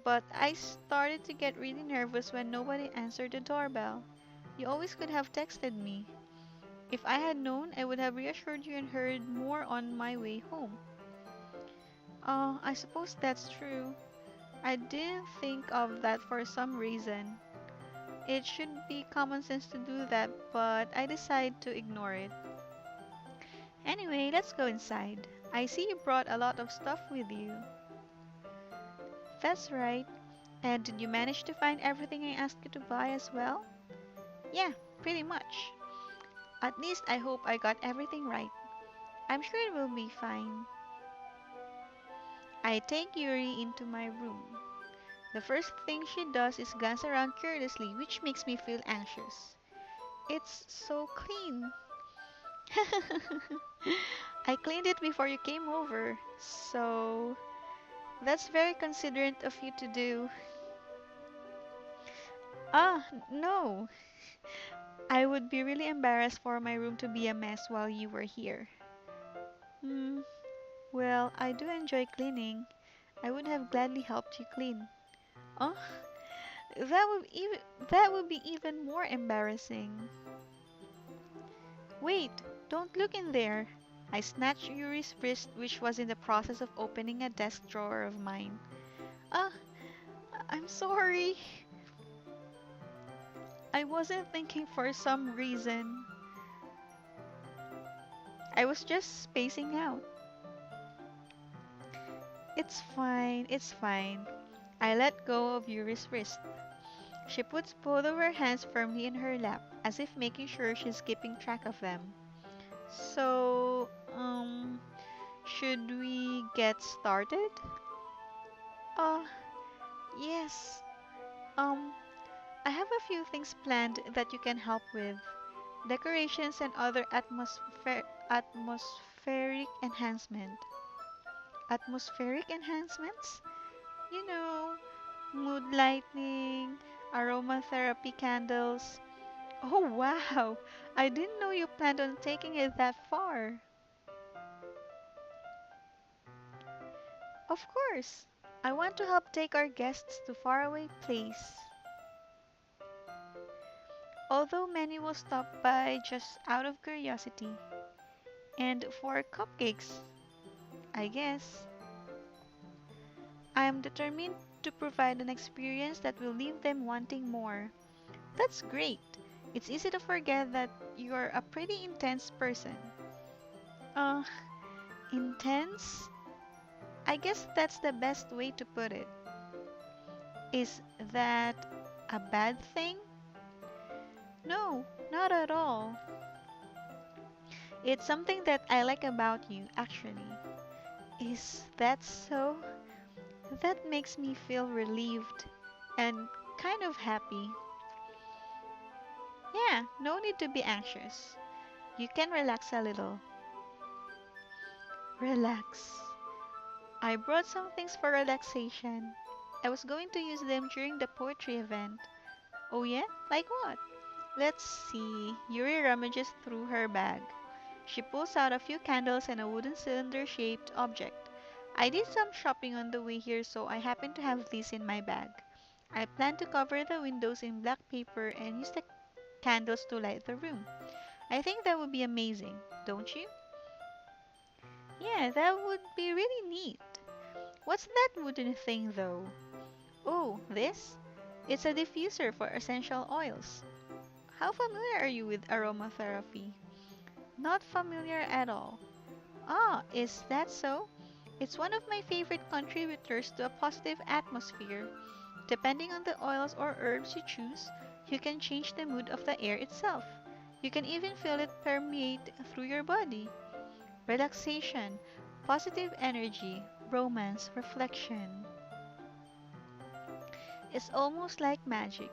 A: But I started to get really nervous when nobody answered the doorbell. You always could have texted me. If I had known, I would have reassured you and heard more on my way home. I suppose that's true. I didn't think of that for some reason. It should be common sense to do that, but I decided to ignore it. Anyway, let's go inside. I see you brought a lot of stuff with you. That's right. And did you manage to find everything I asked you to buy as well? Yeah, pretty much. At least I hope I got everything right. I'm sure it will be fine. I take Yuri into my room. The first thing she does is glance around curiously, which makes me feel anxious. It's so clean. I cleaned it before you came over, so that's very considerate of you to do. No. I would be really embarrassed for my room to be a mess while you were here. Hmm, well, I do enjoy cleaning. I would have gladly helped you clean. Oh, that would be even more embarrassing. Wait, don't look in there. I snatched Yuri's wrist, which was in the process of opening a desk drawer of mine. Ah, I'm sorry. I wasn't thinking for some reason. I was just spacing out. It's fine, it's fine. I let go of Yuri's wrist. She puts both of her hands firmly in her lap, as if making sure she's keeping track of them. So, should we get started? Uh, yes. Um, I have a few things planned that you can help with. Decorations and other atmospheric enhancement. Atmospheric enhancements? You know, mood lighting, aromatherapy candles. Oh wow! I didn't know you planned on taking it that far. Of course. I want to help take our guests to faraway place. Although many will stop by just out of curiosity. And for cupcakes, I guess. I am determined to provide an experience that will leave them wanting more. That's great. It's easy to forget that you're a pretty intense person. Uh, intense? I guess that's the best way to put it. Is that a bad thing? No, not at all. It's something that I like about you, actually. Is that so? That makes me feel relieved and kind of happy. Yeah, no need to be anxious. You can relax a little. Relax. I brought some things for relaxation. I was going to use them during the poetry event. Oh yeah? Like what? Let's see. Yuri rummages through her bag. She pulls out a few candles and a wooden cylinder-shaped object. I did some shopping on the way here, so I happen to have these in my bag. I plan to cover the windows in black paper and use the candles to light the room. I think that would be amazing, don't you? Yeah, that would be really neat. What's that wooden thing, though? Oh, this? It's a diffuser for essential oils. How familiar are you with aromatherapy? Not familiar at all. Ah, is that so? It's one of my favorite contributors to a positive atmosphere. Depending on the oils or herbs you choose, you can change the mood of the air itself. You can even feel it permeate through your body. Relaxation, positive energy, romance, reflection. It's almost like magic.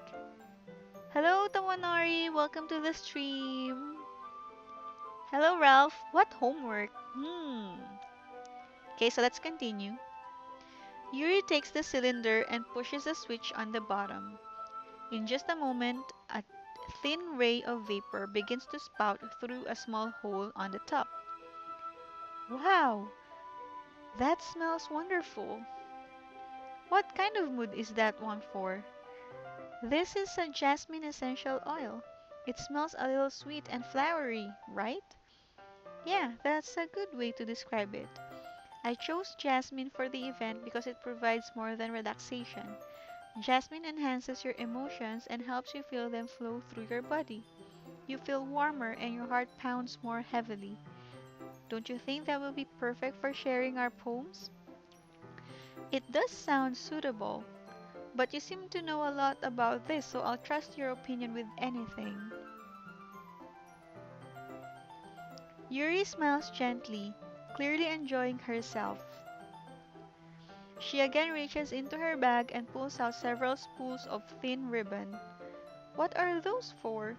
A: Hello, Tawanori. Welcome to the stream. Hello, Ralph. What homework? Okay, so let's continue. Yuri takes the cylinder and pushes a switch on the bottom. In just a moment, a thin ray of vapor begins to spout through a small hole on the top. Wow, that smells wonderful. What kind of mood is that one for? This is a jasmine essential oil. It smells a little sweet and flowery, right? Yeah, that's a good way to describe it. I chose jasmine for the event because it provides more than relaxation. Jasmine enhances your emotions and helps you feel them flow through your body. You feel warmer and your heart pounds more heavily. Don't you think that will be perfect for sharing our poems? It does sound suitable, but you seem to know a lot about this, so I'll trust your opinion with anything. Yuri smiles gently, clearly enjoying herself. She again reaches into her bag and pulls out several spools of thin ribbon. What are those for?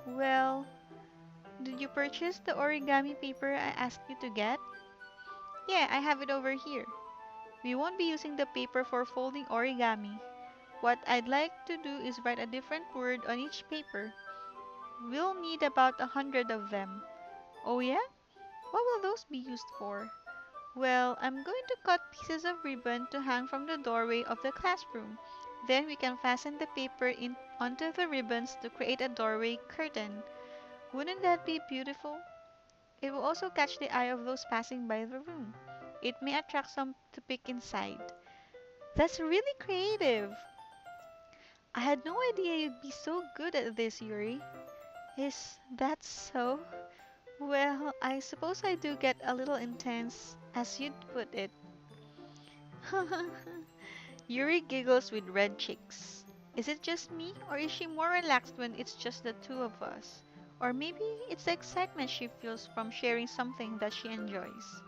A: Well, did you purchase the origami paper I asked you to get? Yeah, I have it over here. We won't be using the paper for folding origami. What I'd like to do is write a different word on each paper. We'll need about 100 of them. Oh yeah? What will those be used for? Well, I'm going to cut pieces of ribbon to hang from the doorway of the classroom. Then we can fasten the paper onto the ribbons to create a doorway curtain. Wouldn't that be beautiful? It will also catch the eye of those passing by the room. It may attract some to peek inside. That's really creative. I had no idea you'd be so good at this, Yuri. Is that so? Well, I suppose I do get a little intense, as you'd put it. Yuri giggles with red cheeks. Is it just me, or is she more relaxed when it's just the two of us? Or maybe it's the excitement she feels from sharing something that she enjoys.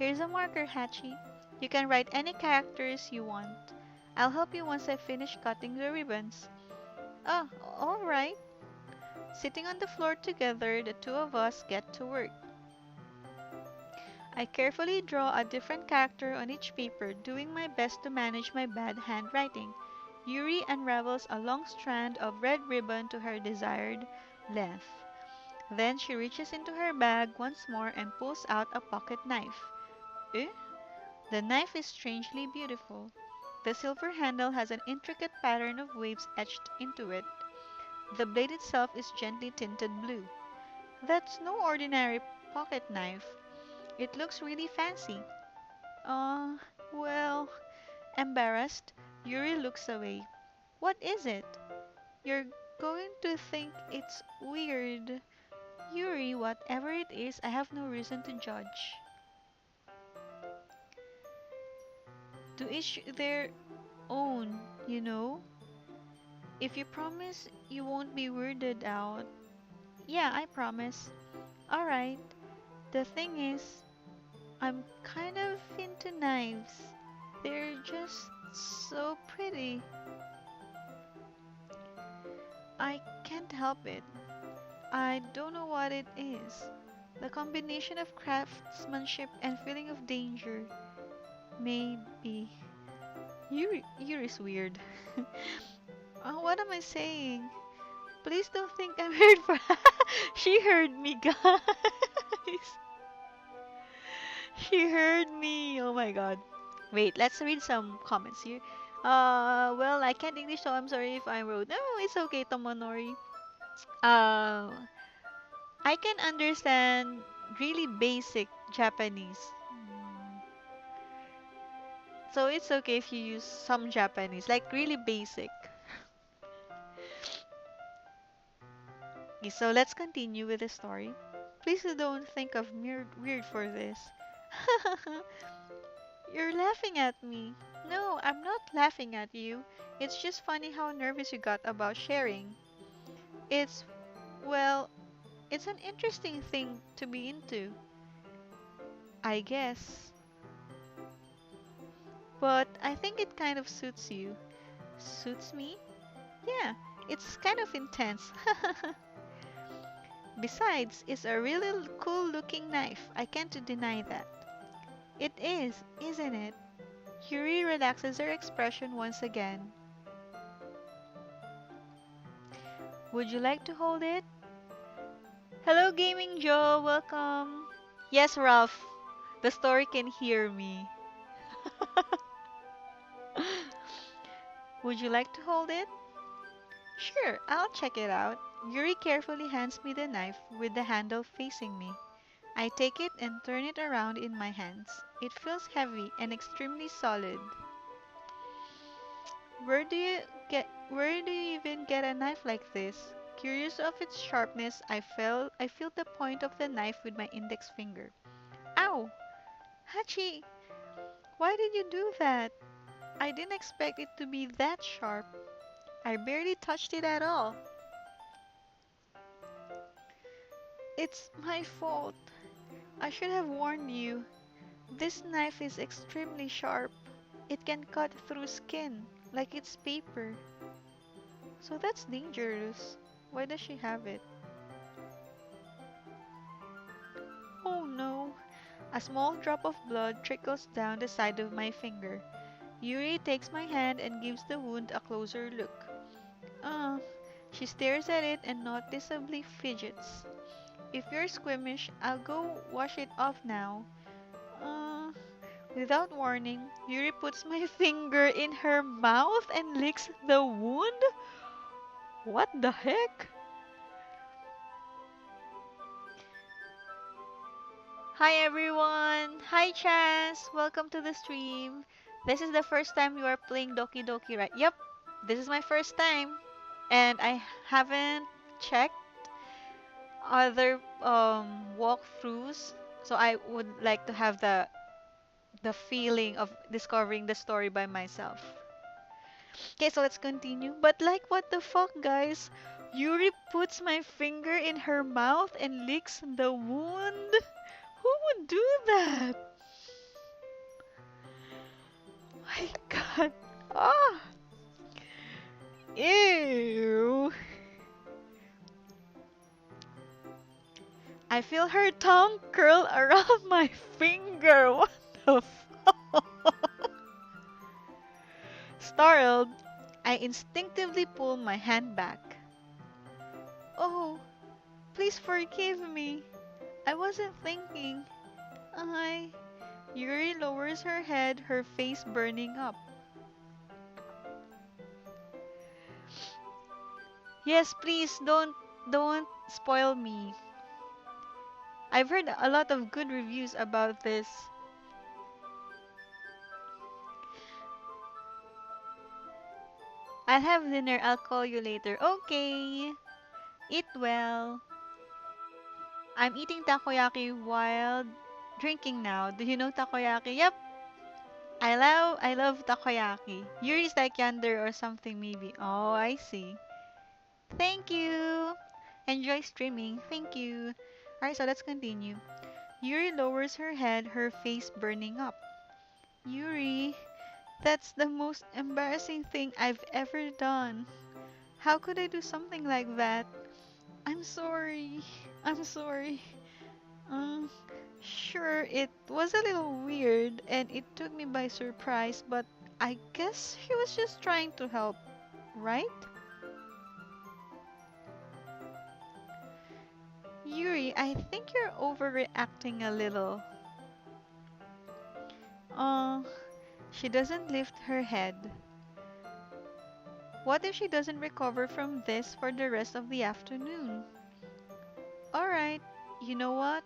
A: Here's a marker, Hachi. You can write any characters you want. I'll help you once I finish cutting the ribbons. Oh, alright. Sitting on the floor together, the two of us get to work. I carefully draw a different character on each paper, doing my best to manage my bad handwriting. Yuri unravels a long strand of red ribbon to her desired length. Then she reaches into her bag once more and pulls out a pocket knife. Eh? The knife is strangely beautiful. The silver handle has an intricate pattern of waves etched into it. The blade itself is gently tinted blue. That's no ordinary pocket knife. It looks really fancy. Uh, well, embarrassed, Yuri looks away. What is it? You're going to think it's weird. Yuri, whatever it is, I have no reason to judge. To each their own, you know? If you promise you won't be weirded out. Yeah, I promise. Alright. The thing is, I'm kind of into knives. They're just so pretty. I can't help it. I don't know what it is. The combination of craftsmanship and feeling of danger. Maybe. Yuri's weird. What am I saying? Please don't think I'm weird for. She heard me, guys. She heard me. Oh my god. Wait, let's read some comments here. Well, I can't English, so I'm sorry if I'm rude. No, it's okay, Tomonori. Uh, I can understand really basic Japanese. So it's okay if you use some Japanese, like really basic. Okay, so let's continue with the story. Please don't think of weird for this. You're laughing at me. No, I'm not laughing at you. It's just funny how nervous you got about sharing. It's, well, it's an interesting thing to be into, I guess. But I think it kind of suits you. Suits me? Yeah, it's kind of intense. Besides, it's a really cool looking knife. I can't deny that. It is, isn't it? Yuri relaxes her expression once again. Would you like to hold it? Hello, Gaming Joe. Welcome. Yes, Ralph. The story can hear me. Would you like to hold it? Sure, I'll check it out. Yuri carefully hands me the knife with the handle facing me. I take it and turn it around in my hands. It feels heavy and extremely solid. Where do you even get a knife like this? Curious of its sharpness, I feel the point of the knife with my index finger. Ow! Hachi, why did you do that? I didn't expect it to be that sharp. I barely touched it at all. It's my fault. I should have warned you. This knife is extremely sharp. It can cut through skin, like it's paper. So that's dangerous. Why does she have it? Oh no! A small drop of blood trickles down the side of my finger. Yuri takes my hand and gives the wound a closer look. Uh, she stares at it and noticeably fidgets. If you're squeamish, I'll go wash it off now. Uh, Without warning, Yuri puts my finger in her mouth and licks the wound? What the heck? Hi everyone! Hi Chance! Welcome to the stream. This is the first time you are playing Doki Doki, right? Yep, this is my first time. And I haven't checked other walkthroughs, so I would like to have the feeling of discovering the story by myself. Okay, so let's continue. But like what the fuck, guys? Yuri puts my finger in her mouth and licks the wound? Who would do that? My god. Ah! Ew. I feel her tongue curl around my finger. What the fuck? Startled, I instinctively pull my hand back. Oh, please forgive me. I wasn't thinking. I. Yuri lowers her head, her face burning up. Yes, please don't spoil me. I've heard a lot of good reviews about this. I'll have dinner. I'll call you later. Okay. Eat well. I'm eating takoyaki while drinking now. Do you know takoyaki? Yep. I love takoyaki. Yuri's like yonder or something maybe. Oh, I see. Thank you. Enjoy streaming. Thank you. Alright, so let's continue. Yuri lowers her head, her face burning up. Yuri, that's the most embarrassing thing I've ever done. How could I do something like that? I'm sorry. I'm sorry. Um, sure, it was a little weird and it took me by surprise, but I guess he was just trying to help, right? Yuri, I think you're overreacting a little. Uh, she doesn't lift her head. What if she doesn't recover from this for the rest of the afternoon? Alright, you know what?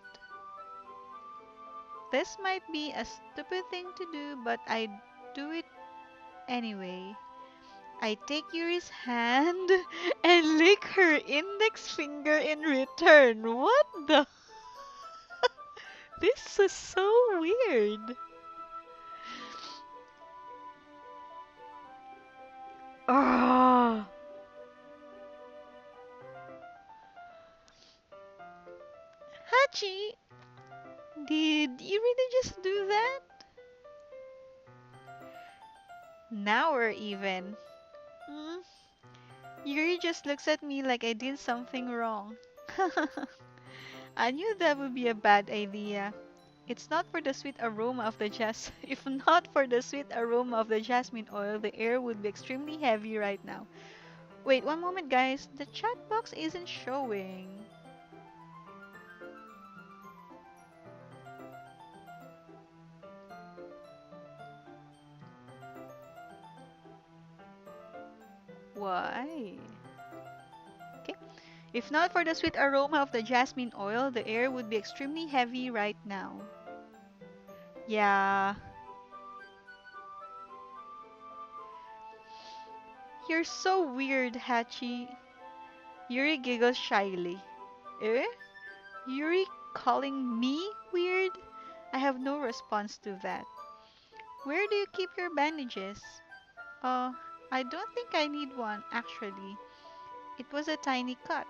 A: This might be a stupid thing to do, but do it anyway. I take Yuri's hand and lick her index finger in return. What the? This is so weird. Ah, Hachi, did you really just do that? Now we're even. Hmm, Yuri just looks at me like I did something wrong. I knew that would be a bad idea. It's not for the sweet aroma of the jas. If not for the sweet aroma of the jasmine oil, the air would be extremely heavy right now. Wait, one moment, guys. The chat box isn't showing. Why? Okay. If not for the sweet aroma of the jasmine oil, the air would be extremely heavy right now. Yeah. You're so weird, Hachi. Yuri giggles shyly. Eh? Yuri calling me weird? I have no response to that. Where do you keep your bandages? Uh, I don't think I need one, actually. It was a tiny cut.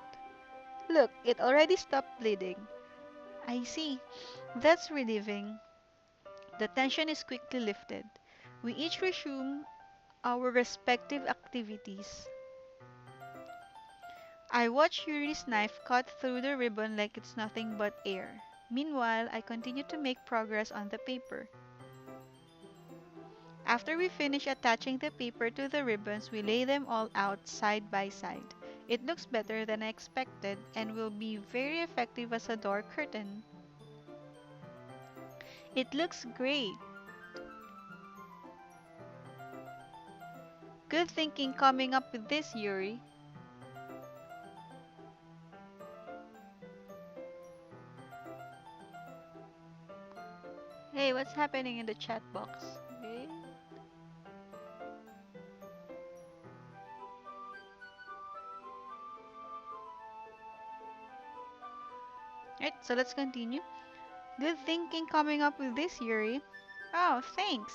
A: Look, it already stopped bleeding. I see. That's relieving. The tension is quickly lifted. We each resume our respective activities. I watch Yuri's knife cut through the ribbon like it's nothing but air. Meanwhile, I continue to make progress on the paper. After we finish attaching the paper to the ribbons, we lay them all out side by side. It looks better than I expected and will be very effective as a door curtain. It looks great. Good thinking coming up with this, Yuri. Hey, what's happening in the chat box? Okay. Right, so let's continue. Good thinking coming up with this, Yuri. Oh, thanks.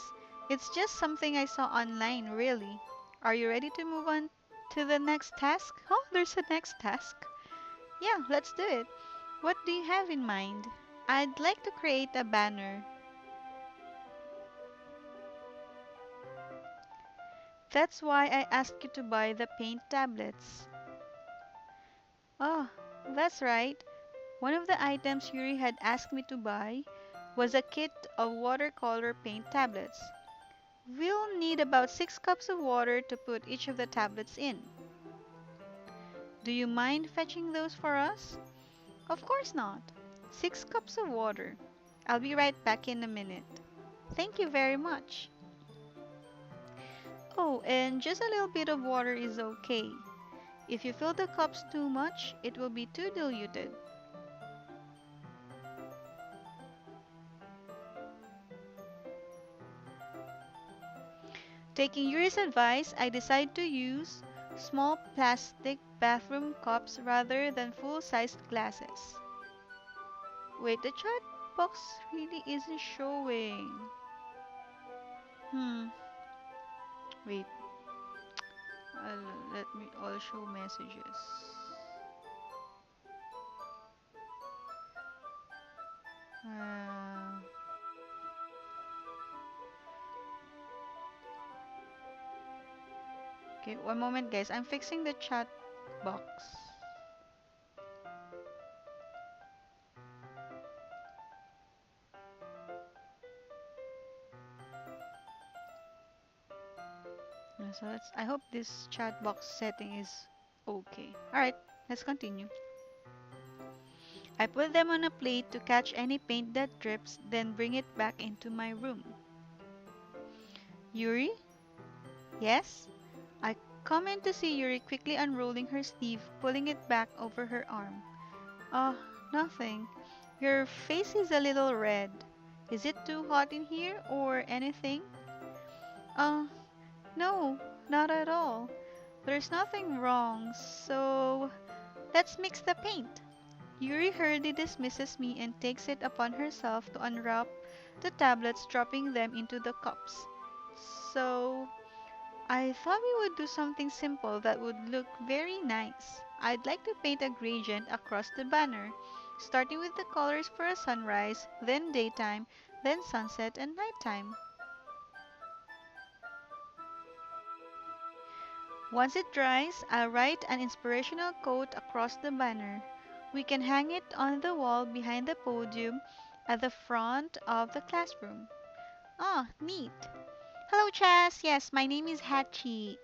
A: It's just something I saw online, really. Are you ready to move on to the next task? Oh, there's a next task. Yeah, let's do it. What do you have in mind? I'd like to create a banner. That's why I asked you to buy the paint tablets. Oh, that's right. One of the items Yuri had asked me to buy was a kit of watercolor paint tablets. We'll need about 6 cups of water to put each of the tablets in. Do you mind fetching those for us? Of course not. 6 cups of water. I'll be right back in a minute. Thank you very much. Oh, and just a little bit of water is okay. If you fill the cups too much, it will be too diluted. Taking Yuri's advice, I decide to use small plastic bathroom cups rather than full-sized glasses. Wait, the chat box really isn't showing. Hmm, wait. Let me all show messages. Uh, okay, one moment, guys. I'm fixing the chat box. So let's. I hope this chat box setting is okay. All right, let's continue. I put them on a plate to catch any paint that drips, then bring it back into my room. Yuri? Yes? I come in to see Yuri quickly unrolling her sleeve, pulling it back over her arm. Oh, nothing. Your face is a little red. Is it too hot in here or anything? Uh, no, not at all. There's nothing wrong, so let's mix the paint. Yuri hurriedly dismisses me and takes it upon herself to unwrap the tablets, dropping them into the cups. So, I thought we would do something simple that would look very nice. I'd like to paint a gradient across the banner, starting with the colors for a sunrise, then daytime, then sunset and nighttime. Once it dries, I'll write an inspirational quote across the banner. We can hang it on the wall behind the podium at the front of the classroom. Ah, neat. Hello, Chas. Yes, my name is Hachi.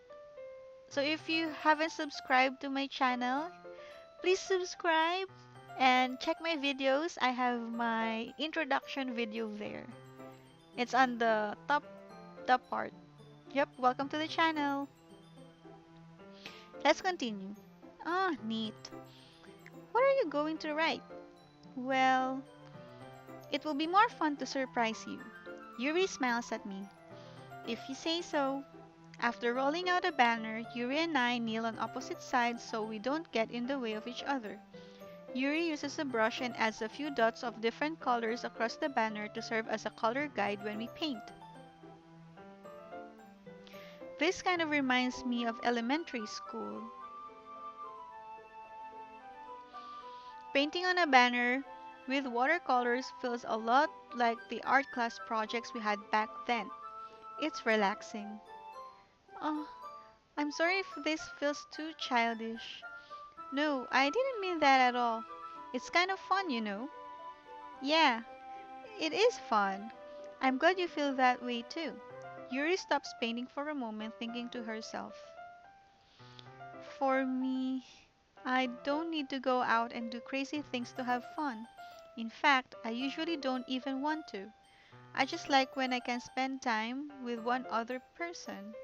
A: So if you haven't subscribed to my channel, please subscribe and check my videos. I have my introduction video there. It's on the top part. Yep, welcome to the channel. Let's continue. Ah, neat. What are you going to write? Well, it will be more fun to surprise you. Yuri smiles at me. If you say so. After rolling out a banner, Yuri and I kneel on opposite sides so we don't get in the way of each other. Yuri uses a brush and adds a few dots of different colors across the banner to serve as a color guide when we paint. This kind of reminds me of elementary school. Painting on a banner with watercolors feels a lot like the art class projects we had back then. It's relaxing. Oh, I'm sorry if this feels too childish. No, I didn't mean that at all. It's kind of fun, you know. Yeah, it is fun. I'm glad you feel that way too. Yuri stops painting for a moment, thinking to herself. For me, I don't need to go out and do crazy things to have fun. In fact, I usually don't even want to. I just like when I can spend time with one other person.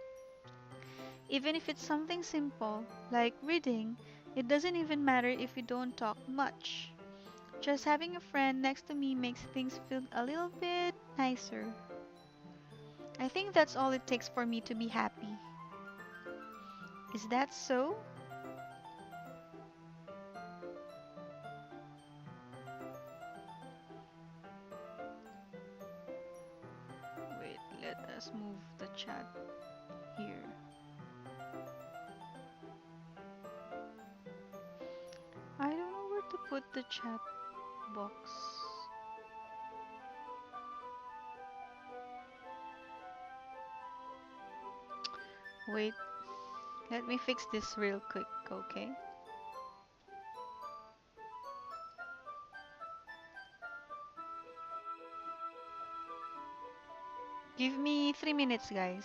A: Even if it's something simple, like reading, it doesn't even matter if we don't talk much. Just having a friend next to me makes things feel a little bit nicer. I think that's all it takes for me to be happy. Is that so? Wait, let us move the chat here. I don't know where to put the chat box. Wait, let me fix this real quick, okay? Give me 3 minutes, guys.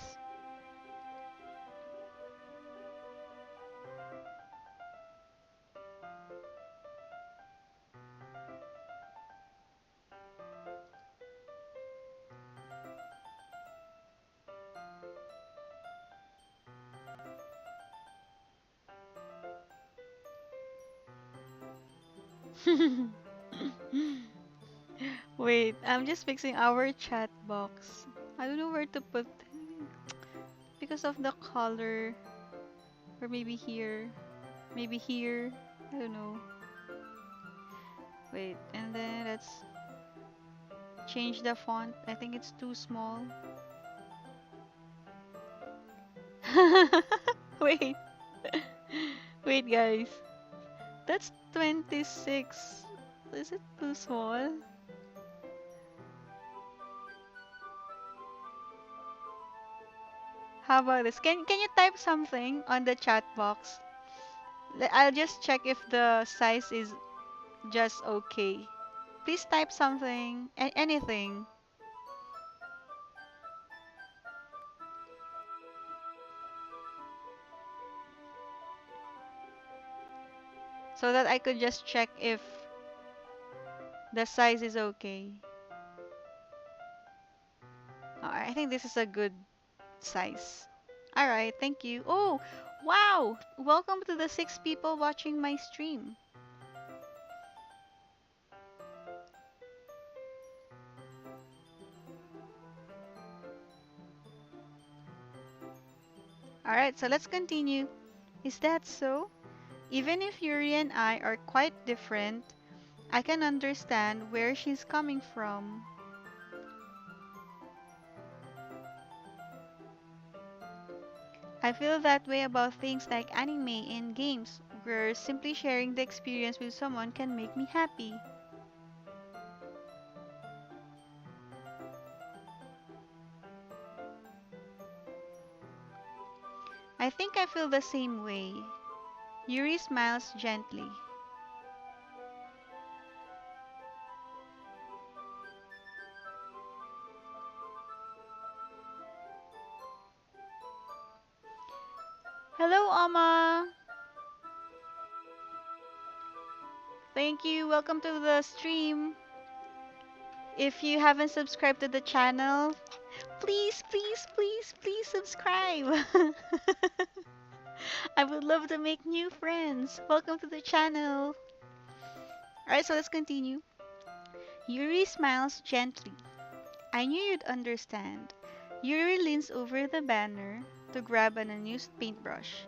A: Wait, I'm just fixing our chat box. I don't know where to put because of the color. Or maybe here. Maybe here. I don't know. Wait, and then let's change the font. I think it's too small. Wait. Wait, guys. That's 26. Is it too small? How about this? Can you type something on the chat box? I'll just check if the size is just okay. Please type something, anything, so that I could just check if the size is okay. I think this is a good size. Alright, thank you. Oh, wow! Welcome to the 6 people watching my stream. Alright, so let's continue. Is that so? Even if Yuri and I are quite different, I can understand where she's coming from. I feel that way about things like anime and games, where simply sharing the experience with someone can make me happy. I think I feel the same way. Yuri smiles gently. Hello, Amma! Thank you, welcome to the stream. If you haven't subscribed to the channel, please, please, please, please subscribe. I would love to make new friends. Welcome to the channel. Alright, so let's continue. Yuri smiles gently. I knew you'd understand. Yuri leans over the banner to grab an unused paintbrush,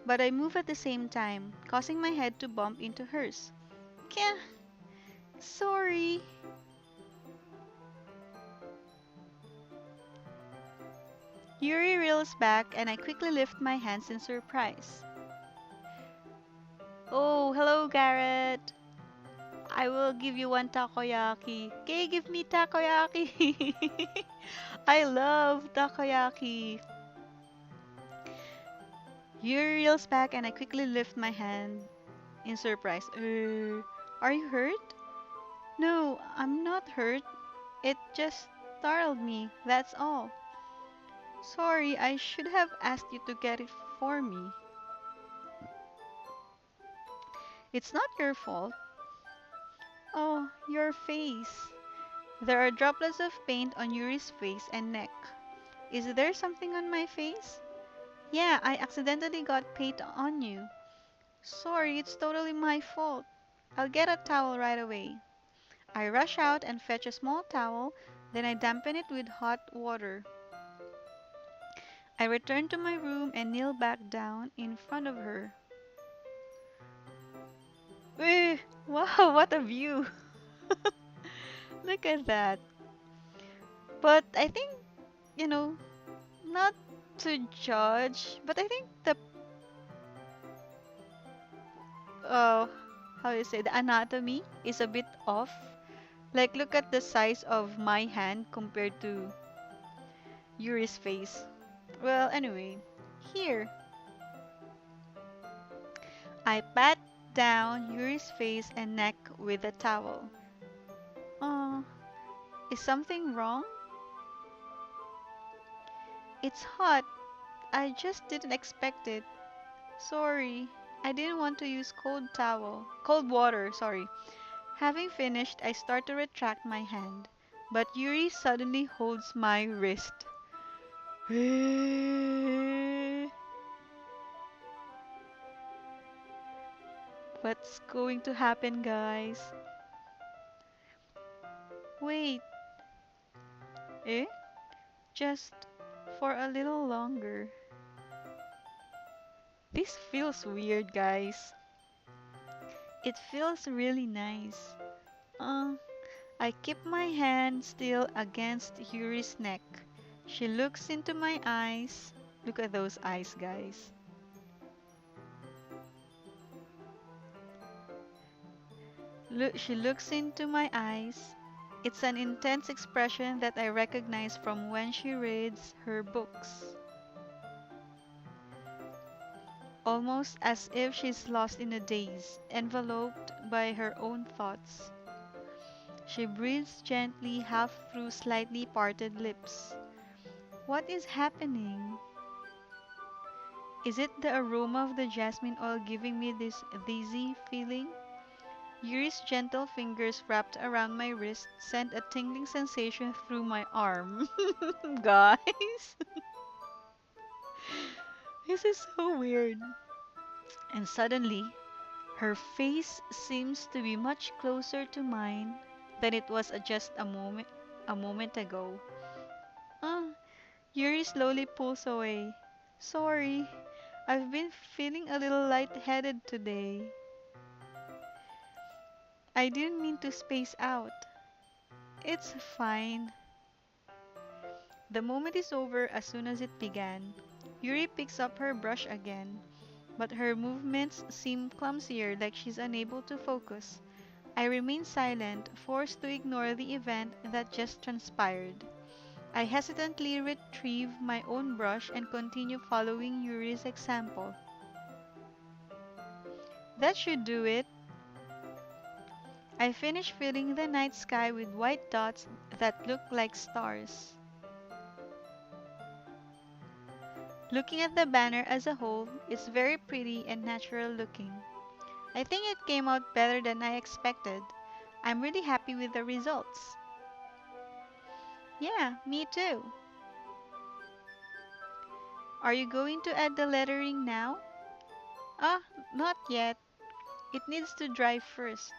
A: but I move at the same time, causing my head to bump into hers. Kya, sorry. Yuri reels back and I quickly lift my hands in surprise. Oh, hello, Garrett. I will give you one takoyaki. Okay, give me takoyaki. I love takoyaki. Yuri reels back and I quickly lift my hand in surprise. Are you hurt? No, I'm not hurt. It just startled me, that's all. Sorry, I should have asked you to get it for me. It's not your fault. Oh, your face. There are droplets of paint on Yuri's face and neck. Is there something on my face? Yeah, I accidentally got paint on you. Sorry, it's totally my fault. I'll get a towel right away. I rush out and fetch a small towel, then I dampen it with hot water. I return to my room and kneel back down in front of her. Eh, wow, what a view! Look at that. But I think, you know, not to judge, but I think the uh how do you say, the anatomy is a bit off. Like look at the size of my hand compared to Yuri's face. Well, anyway, here I pat down Yuri's face and neck with a towel. Uh, is something wrong? It's hot. I just didn't expect it. Sorry. I didn't want to use cold water, sorry. Having finished, I start to retract my hand, but Yuri suddenly holds my wrist. What's going to happen, guys? Wait, eh? Just for a little longer. This feels weird, guys. It feels really nice. Uh, I keep my hand still against Yuri's neck. She looks into my eyes. Look at those eyes, guys. She looks into my eyes. It's an intense expression that I recognize from when she reads her books. Almost as if she's lost in a daze, enveloped by her own thoughts. She breathes gently, half through slightly parted lips. What is happening? Is it the aroma of the jasmine oil giving me this dizzy feeling? Yuri's gentle fingers wrapped around my wrist sent a tingling sensation through my arm. Guys, this is so weird. And suddenly, her face seems to be much closer to mine than it was just a moment ago. Ah, Yuri slowly pulls away. Sorry, I've been feeling a little lightheaded today. I didn't mean to space out. It's fine. The moment is over as soon as it began. Yuri picks up her brush again, but her movements seem clumsier, like she's unable to focus. I remain silent, forced to ignore the event that just transpired. I hesitantly retrieve my own brush and continue following Yuri's example. That should do it. I finish filling the night sky with white dots that look like stars. Looking at the banner as a whole, it's very pretty and natural looking. I think it came out better than I expected. I'm really happy with the results. Yeah, me too. Are you going to add the lettering now? Ah, not yet. It needs to dry first.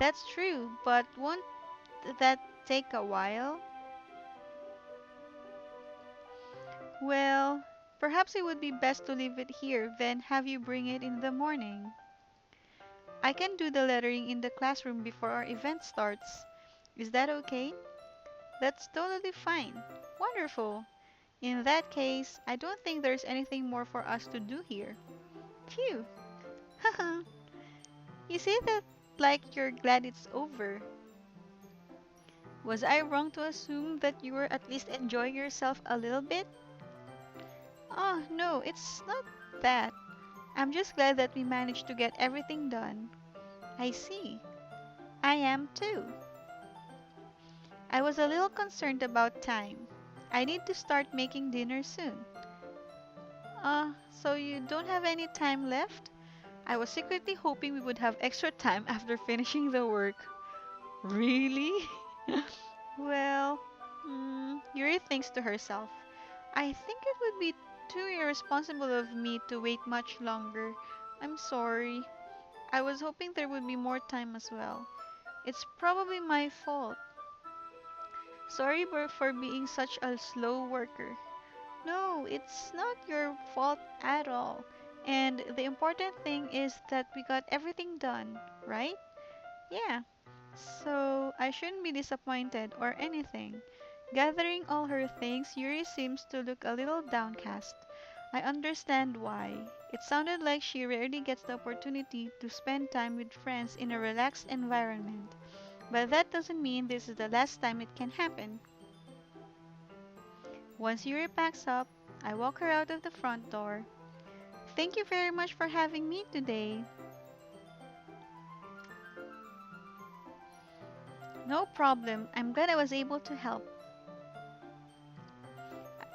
A: That's true, but won't that take a while? Well, perhaps it would be best to leave it here, then have you bring it in the morning. I can do the lettering in the classroom before our event starts. Is that okay? That's totally fine. Wonderful. In that case, I don't think there's anything more for us to do here. Phew. Haha. You say that like you're glad it's over. Was I wrong to assume that you were at least enjoying yourself a little bit? Oh, no, it's not that. I'm just glad that we managed to get everything done. I see. I am too. I was a little concerned about time. I need to start making dinner soon. So you don't have any time left? I was secretly hoping we would have extra time after finishing the work. Really? Well, Yuri thinks to herself. I think it would be too irresponsible of me to wait much longer. I'm sorry. I was hoping there would be more time as well. It's probably my fault. Sorry for being such a slow worker. No, it's not your fault at all. And the important thing is that we got everything done, right? Yeah. So I shouldn't be disappointed or anything. Gathering all her things, Yuri seems to look a little downcast. I understand why. It sounded like she rarely gets the opportunity to spend time with friends in a relaxed environment. But that doesn't mean this is the last time it can happen. Once Yuri packs up, I walk her out of the front door. Thank you very much for having me today. No problem. I'm glad I was able to help.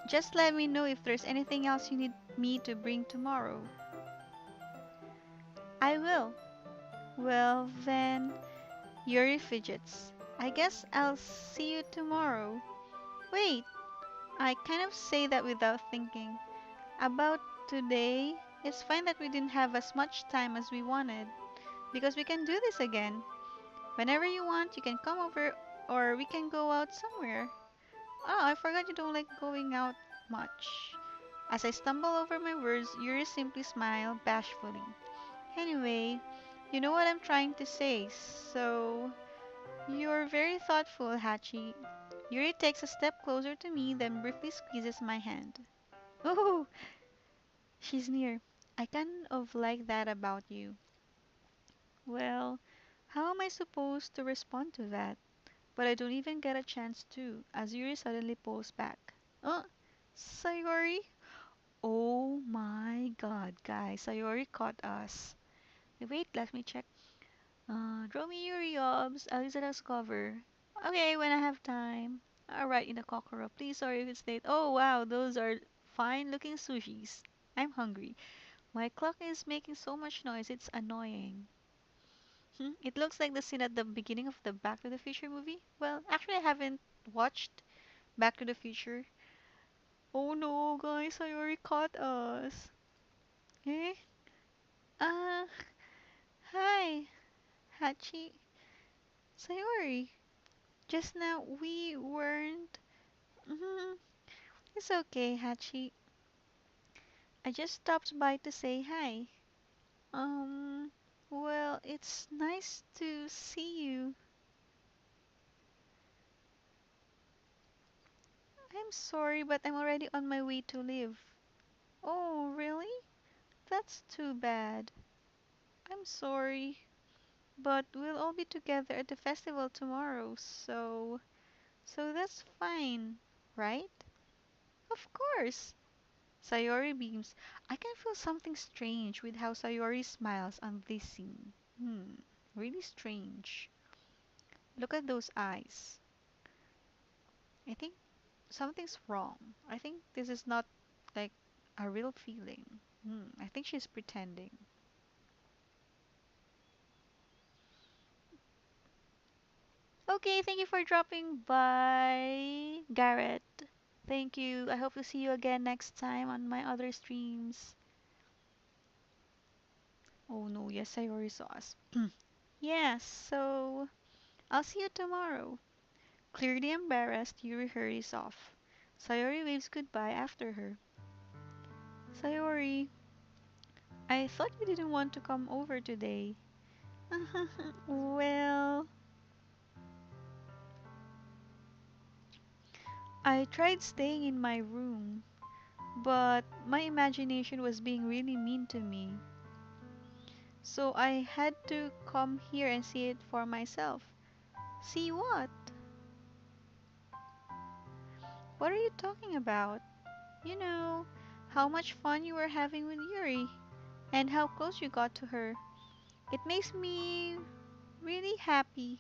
A: Just let me know if there's anything else you need me to bring tomorrow. I will. Well, then, Yuri fidgets. I guess I'll see you tomorrow. Wait, I kind of say that without thinking. About today, it's fine that we didn't have as much time as we wanted, because we can do this again. Whenever you want, you can come over or we can go out somewhere. Oh, I forgot you don't like going out much. As I stumble over my words, Yuri simply smiled bashfully. Anyway, you know what I'm trying to say, so you're very thoughtful, Hachi. Yuri takes a step closer to me, then briefly squeezes my hand. Oh, she's near. I kind of like that about you. Well, how am I supposed to respond to that? But I don't even get a chance to, as Yuri suddenly pulls back. Oh, Sayori? Oh my god, guys, Sayori caught us. Wait, let me check. Draw me Yuri obs, Aliza's cover. Okay, when I have time. Alright, in the Kokoro. Please, sorry if it's late. Oh wow, those are fine looking sushis. I'm hungry. My clock is making so much noise, it's annoying. It looks like the scene at the beginning of the Back to the Future movie. Well, actually, I haven't watched Back to the Future. Oh no, guys, I already caught us. Eh? Uh, Hi, Hachi. Sayori. Just now we weren't. Mhm. It's okay, Hachi. I just stopped by to say hi. Um, well, it's nice to see you. I'm sorry, but I'm already on my way to leave. Oh, really? That's too bad. I'm sorry, but we'll all be together at the festival tomorrow, so that's fine, right? Of course. Sayori beams. I can feel something strange with how Sayori smiles on this scene. Really strange. Look at those eyes. I think something's wrong. I think this is not like a real feeling. I think she's pretending. Okay, thank you for dropping by, Garrett. Thank you. I hope to see you again next time on my other streams. Oh no, yes, Sayori saw us. Yes, so I'll see you tomorrow. Clearly embarrassed, Yuri hurries off. Sayori waves goodbye after her. Sayori, I thought you didn't want to come over today. Well, I tried staying in my room, but my imagination was being really mean to me. So I had to come here and see it for myself. See what? What are you talking about? You know, how much fun you were having with Yuri, and how close you got to her. It makes me really happy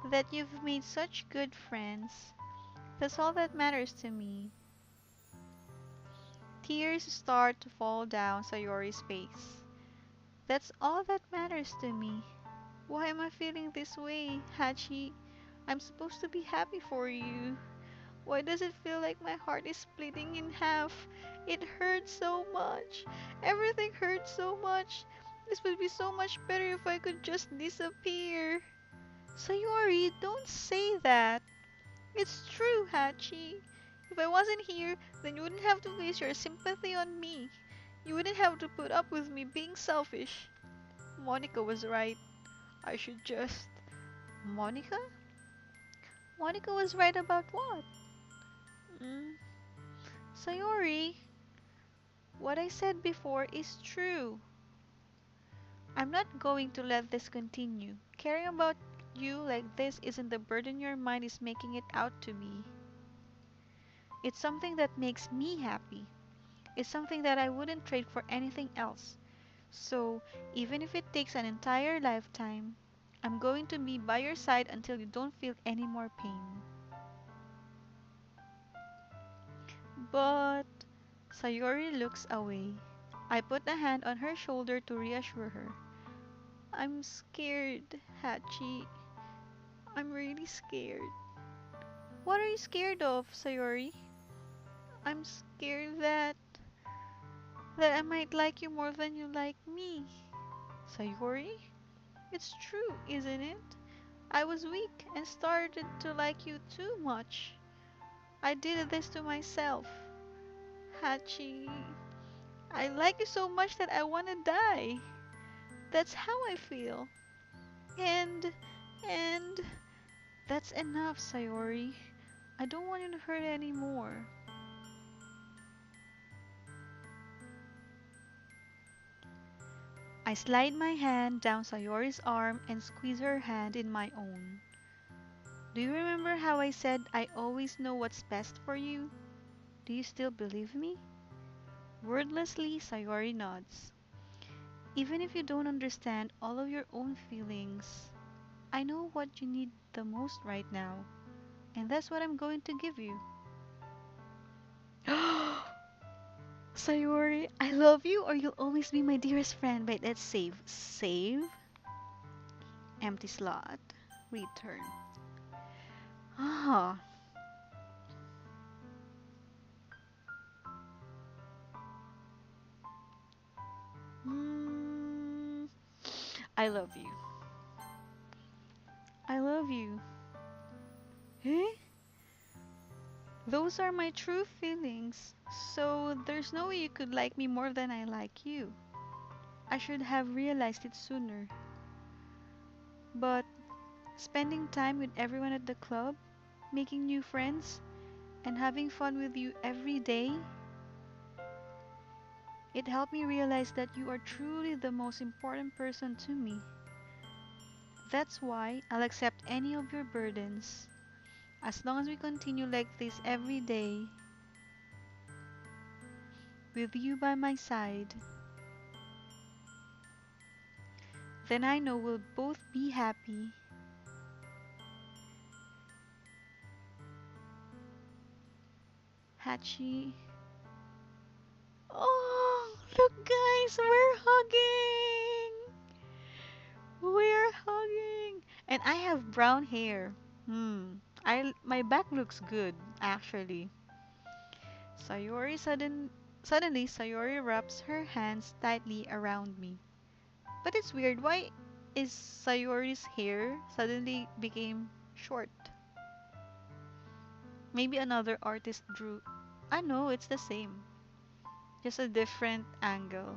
A: that you've made such good friends. That's all that matters to me. Tears start to fall down Sayori's face. That's all that matters to me. Why am I feeling this way, Hachi? I'm supposed to be happy for you. Why does it feel like my heart is splitting in half? It hurts so much. Everything hurts so much. This would be so much better if I could just disappear. Sayori, don't say that. It's true, Hachi. If I wasn't here, then you wouldn't have to waste your sympathy on me. You wouldn't have to put up with me being selfish. Monica was right. I should just. Monica? Monica was right about what? Mm. Sayori, what I said before is true. I'm not going to let this continue. Caring about you like this isn't the burden your mind is making it out to be. It's something that makes me happy. It's something that I wouldn't trade for anything else. So, even if it takes an entire lifetime, I'm going to be by your side until you don't feel any more pain. But Sayori looks away. I put a hand on her shoulder to reassure her. I'm scared, Hachi. I'm really scared. What are you scared of, Sayori? I'm scared that I might like you more than you like me. Sayori? It's true, isn't it? I was weak and started to like you too much. I did this to myself. Hachi, I like you so much that I want to die. That's how I feel. And, and, that's enough, Sayori. I don't want you to hurt anymore. I slide my hand down Sayori's arm and squeeze her hand in my own. Do you remember how I said I always know what's best for you? Do you still believe me? Wordlessly, Sayori nods. Even if you don't understand all of your own feelings, I know what you need the most right now, and that's what I'm going to give you. Sayori, I love you or you'll always be my dearest friend. Wait, let's save. Save. Empty slot. Return. Ah. Mm, I love you. I love you. Eh? Those are my true feelings. So there's no way you could like me more than I like you. I should have realized it sooner. But spending time with everyone at the club, making new friends, and having fun with you every day, it helped me realize that you are truly the most important person to me. That's why I'll accept any of your burdens. As long as we continue like this every day, with you by my side, then I know we'll both be happy. Hachi. Oh, look, guys, we're hugging. We're hugging. And I have brown hair. My back looks good, actually. Suddenly Sayori wraps her hands tightly around me. But it's weird. Why is Sayori's hair suddenly became short? Maybe another artist drew. I know it's the same, just a different angle.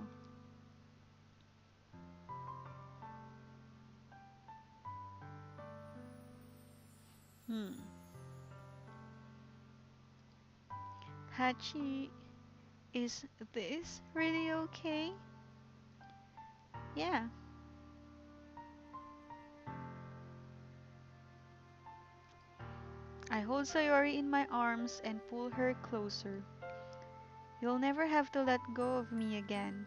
A: Hmm. Hachi, is this really okay? Yeah. I hold Sayori in my arms and pull her closer. You'll never have to let go of me again.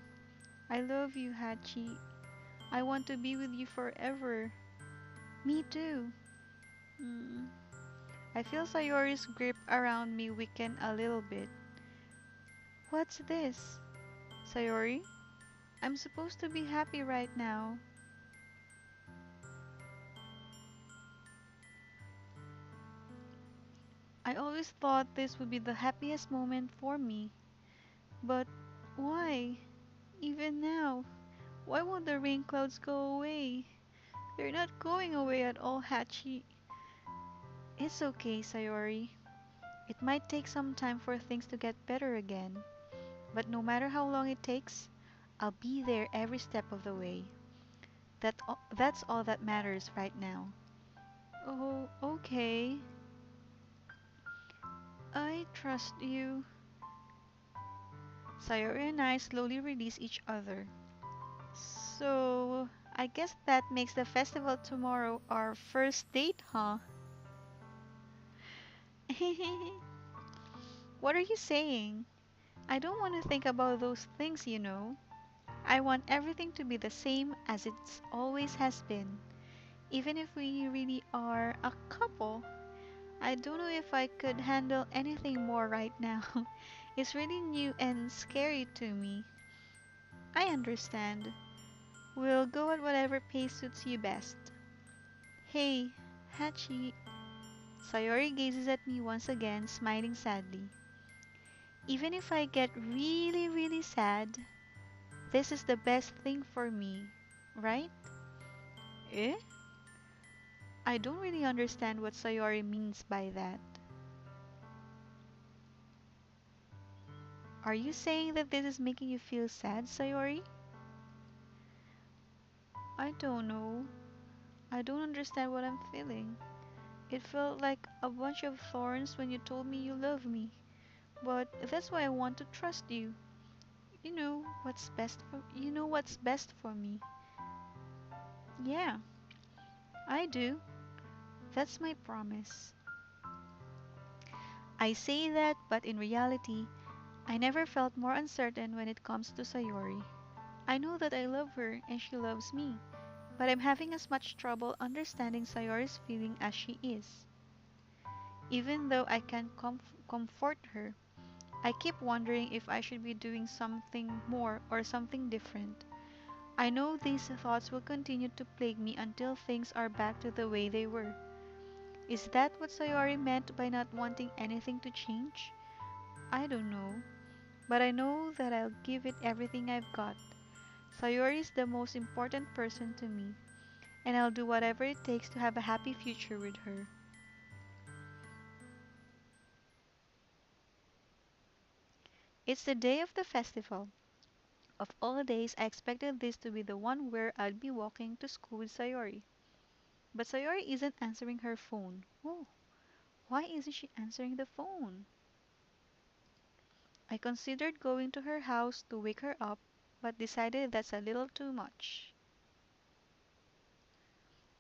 A: I love you, Hachi. I want to be with you forever. Me too. Hmm. I feel Sayori's grip around me weaken a little bit. What's this? Sayori, I'm supposed to be happy right now. I always thought this would be the happiest moment for me. But why? Even now, why won't the rain clouds go away? They're not going away at all, Hachi. It's okay, Sayori. It might take some time for things to get better again. But no matter how long it takes, I'll be there every step of the way. That's all that matters right now. Oh, okay. I trust you. Sayori and I slowly release each other. So, I guess that makes the festival tomorrow our first date, huh? What are you saying? I don't want to think about those things, you know. I want everything to be the same as it's always has been. Even if we really are a couple, I don't know if I could handle anything more right now. It's really new and scary to me. I understand. We'll go at whatever pace suits you best. Hey, Hachi. Sayori gazes at me once again, smiling sadly. Even if I get really, really sad, this is the best thing for me, right? Eh? I don't really understand what Sayori means by that. Are you saying that this is making you feel sad, Sayori? I don't know. I don't understand what I'm feeling. It felt like a bunch of thorns when you told me you love me. But that's why I want to trust you. You know what's best for me. Yeah, I do. That's my promise. I say that, but in reality, I never felt more uncertain when it comes to Sayori. I know that I love her and she loves me, but I'm having as much trouble understanding Sayori's feeling as she is. Even though I can comfort her, I keep wondering if I should be doing something more or something different. I know these thoughts will continue to plague me until things are back to the way they were. Is that what Sayori meant by not wanting anything to change? I don't know, but I know that I'll give it everything I've got. Sayori is the most important person to me, and I'll do whatever it takes to have a happy future with her. It's the day of the festival. Of all days, I expected this to be the one where I'd be walking to school with Sayori. But Sayori isn't answering her phone. Oh, why isn't she answering the phone? I considered going to her house to wake her up, but decided that's a little too much.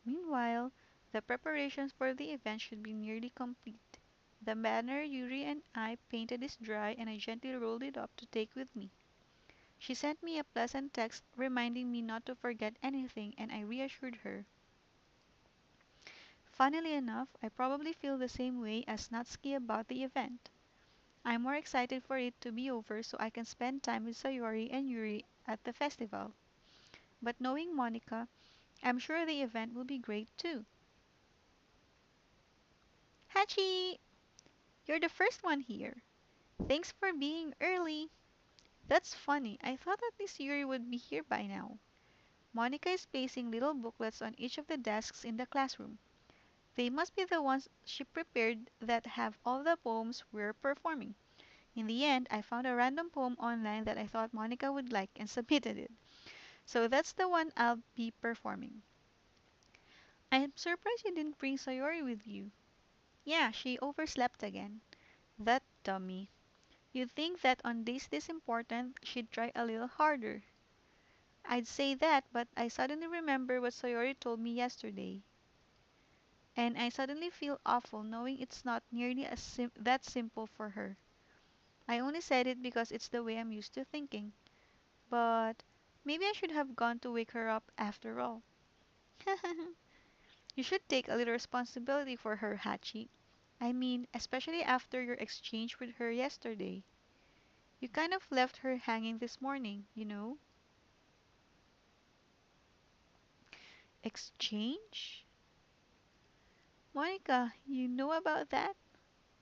A: Meanwhile, the preparations for the event should be nearly complete. The banner Yuri and I painted is dry and I gently rolled it up to take with me. She sent me a pleasant text reminding me not to forget anything and I reassured her. Funnily enough, I probably feel the same way as Natsuki about the event. I'm more excited for it to be over so I can spend time with Sayori and Yuri at the festival. But knowing Monica, I'm sure the event will be great too. Hachi! You're the first one here. Thanks for being early. That's funny. I thought at least Yuri would be here by now. Monica is pasting little booklets on each of the desks in the classroom. They must be the ones she prepared that have all the poems we're performing. In the end, I found a random poem online that I thought Monica would like and submitted it. So that's the one I'll be performing. I'm surprised you didn't bring Sayori with you. Yeah, she overslept again. That dummy. You'd think that on days this important, she'd try a little harder. I'd say that, but I suddenly remember what Sayori told me yesterday. And I suddenly feel awful knowing it's not nearly that simple for her. I only said it because it's the way I'm used to thinking. But maybe I should have gone to wake her up after all. You should take a little responsibility for her, Hachi. I mean, especially after your exchange with her yesterday. You kind of left her hanging this morning, you know? Exchange? Monica, you know about that?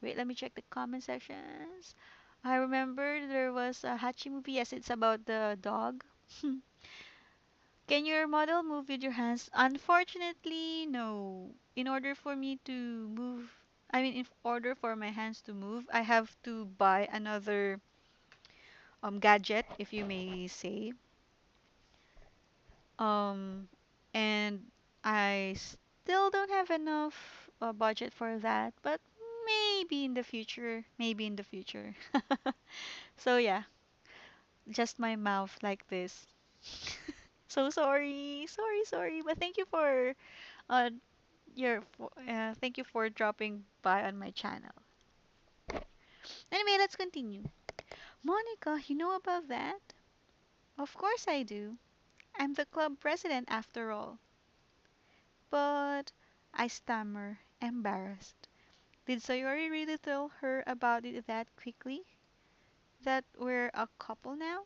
A: Wait, let me check the comment sections. I remember there was a Hachi movie. Yes, it's about the dog. Can your model move with your hands? Unfortunately, no. In order for me to move, in order for my hands to move, I have to buy another gadget, if you may say. Um, and I still don't have enough budget for that, but maybe in the future, maybe in the future. So yeah, just my mouth like this. So sorry, sorry, but thank you for uh thank you for dropping by on my channel. Anyway, let's continue. Monica, you know about that? Of course I do. I'm the club president after all. But I stammer, embarrassed. Did Sayori really tell her about it that quickly? That we're a couple now?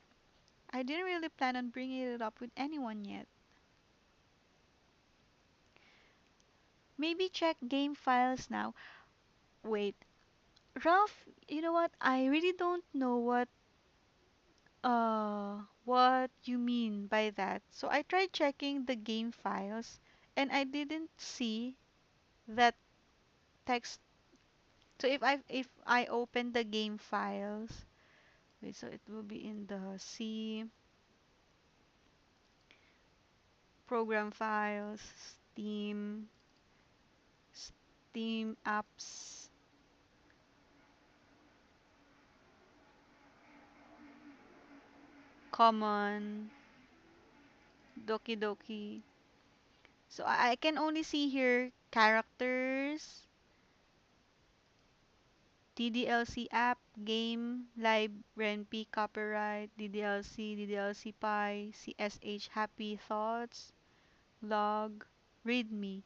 A: I didn't really plan on bringing it up with anyone yet. Maybe check game files now. Wait, Ralph, you know what? I really don't know what you mean by that. So I tried checking the game files and I didn't see that text. So if I open the game files, wait, so it will be in the C program files, Steam apps, common, Doki Doki. So I can only see here characters, DDLC app, game, live, RenP, copyright, DDLC Pi, CSH, happy thoughts, log, readme.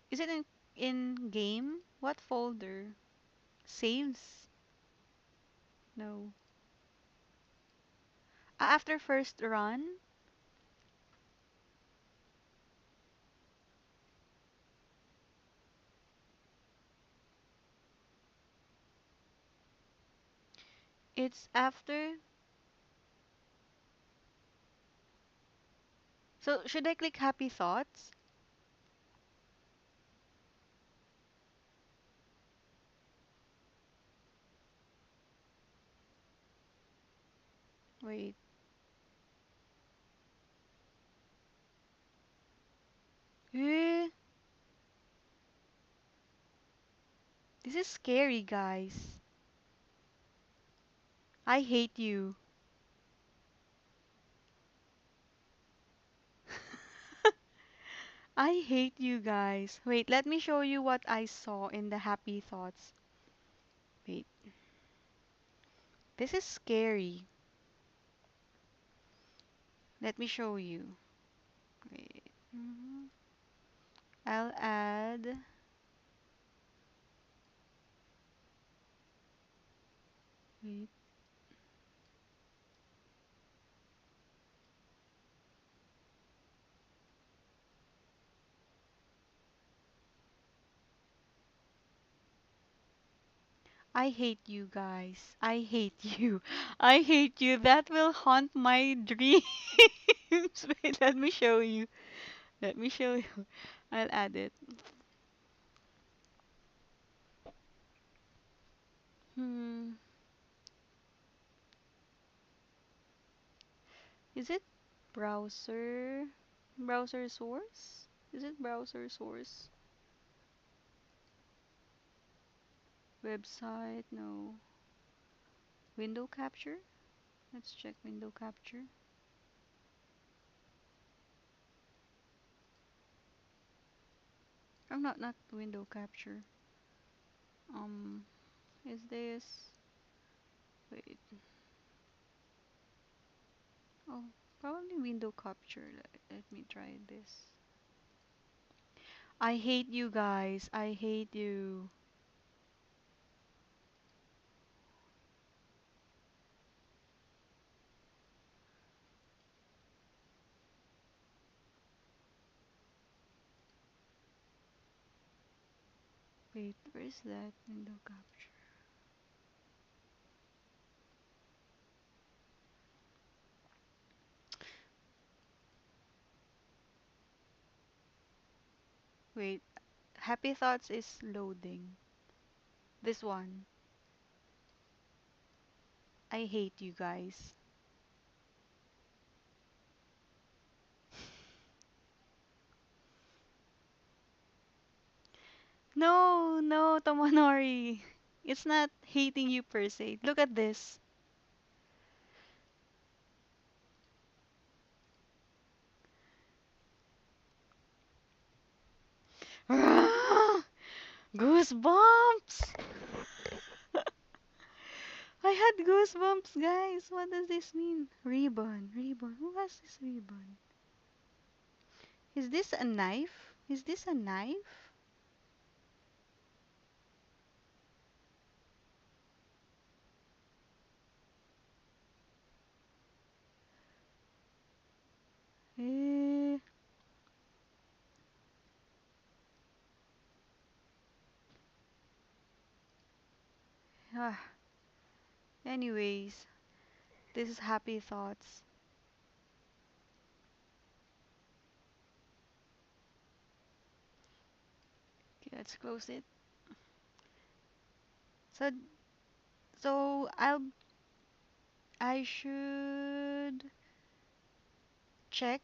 A: Is it in game? What folder? Saves? No. After first run, it's after So, should I click happy thoughts? Wait. Eh, this is scary, guys. I hate you. I hate you guys. Wait, let me show you what I saw in the happy thoughts. Wait, this is scary. Let me show you. Wait. I'll add. Wait. I hate you guys. I hate you. I hate you. That will haunt my dreams. Wait, let me show you. Let me show you. I'll add it. Hmm. Is it browser? Browser source? Is it browser source? Website? No. Window capture? Let's check window capture. Oh, not window capture. Um, is this? Wait. Oh, probably window capture. Let me try this. I hate you guys. I hate you. Wait, where's that window capture? Wait, Happy Thoughts is loading. This one. I hate you guys. No, no, Tomonori. It's not hating you per se. Look at this. Goosebumps! I had goosebumps, guys. What does this mean? Ribbon, ribbon. Who has this ribbon? Is this a knife? Is this a knife? Eh. Ah. Anyways, this is happy thoughts. Okay, let's close it. So, so I should check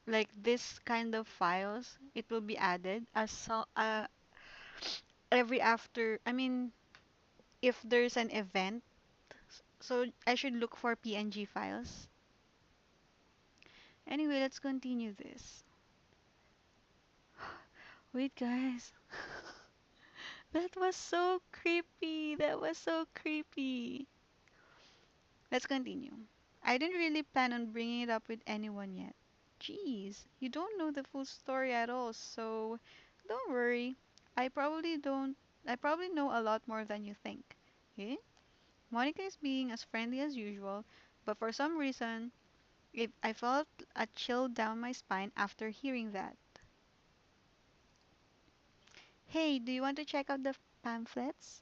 A: like this kind of files. It will be added as so, every after. I mean, if there's an event, so I should look for PNG files. Anyway, let's continue this. Wait, guys. That was so creepy. That was so creepy. Let's continue. I didn't really plan on bringing it up with anyone yet. Jeez, you don't know the full story at all, so don't worry. I probably don't. I probably know a lot more than you think. Okay? Monica is being as friendly as usual, but for some reason, I felt a chill down my spine after hearing that. Hey, do you want to check out the pamphlets?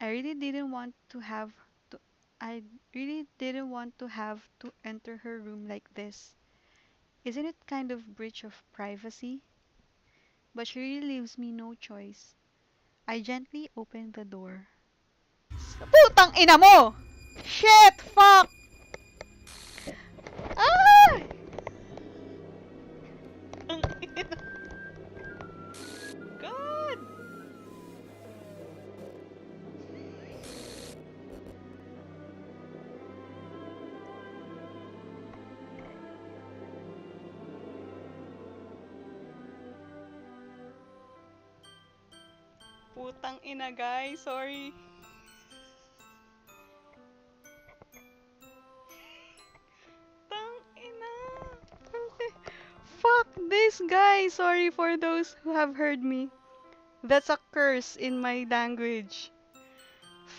A: I really didn't want to have to I really didn't want to have to enter her room like this. Isn't it kind of breach of privacy? But she really leaves me no choice. I gently opened the door. Putang ina mo! Shit! Fuck! Ah! Ang ina. God! Putang ina, guys. Sorry. Tang ina. Okay. Fuck this, guys. Sorry for those who have heard me. That's a curse in my language.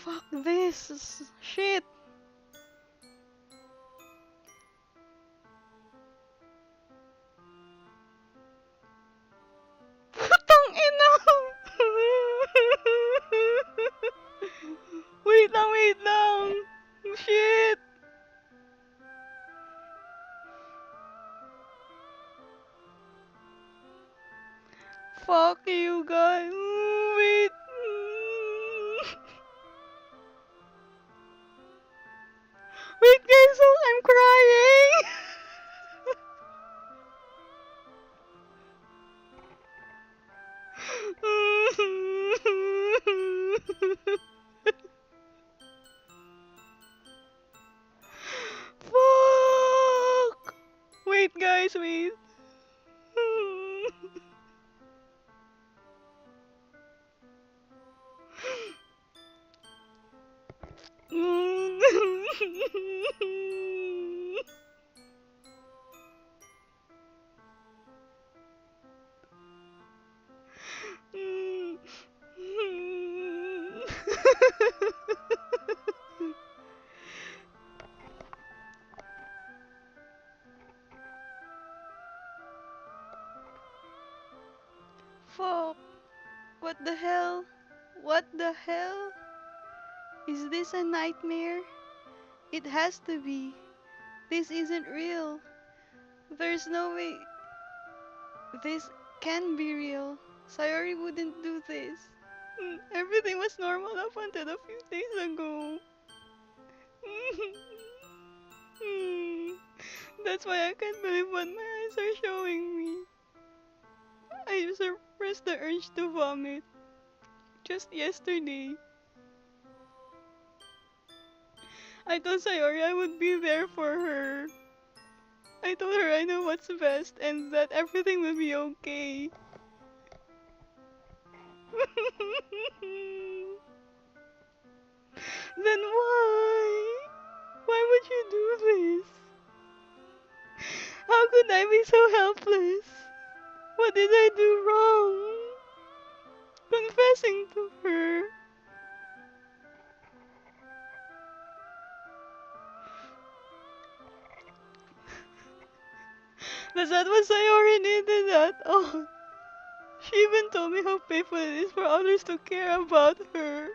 A: Fuck this. Shit. Putang ina. Wait lang, wait lang. Shit. Fuck you guys. Wait. Wait guys, oh, I'm crying. Fuck. Wait guys, wait. Fuck. What the hell? What the hell? Is this a nightmare? It has to be. This isn't real. There's no way this can be real. Sayori wouldn't do this. Everything was normal up until a few days ago. That's why I can't believe what my eyes are showing me. I suppressed the urge to vomit just yesterday. I told Sayori I would be there for her. I told her I know what's best and that everything will be okay. Then why? Why would you do this? How could I be so helpless? What did I do wrong? Confessing to her. Does that what Sayori needed at all? She even told me how painful it is for others to care about her.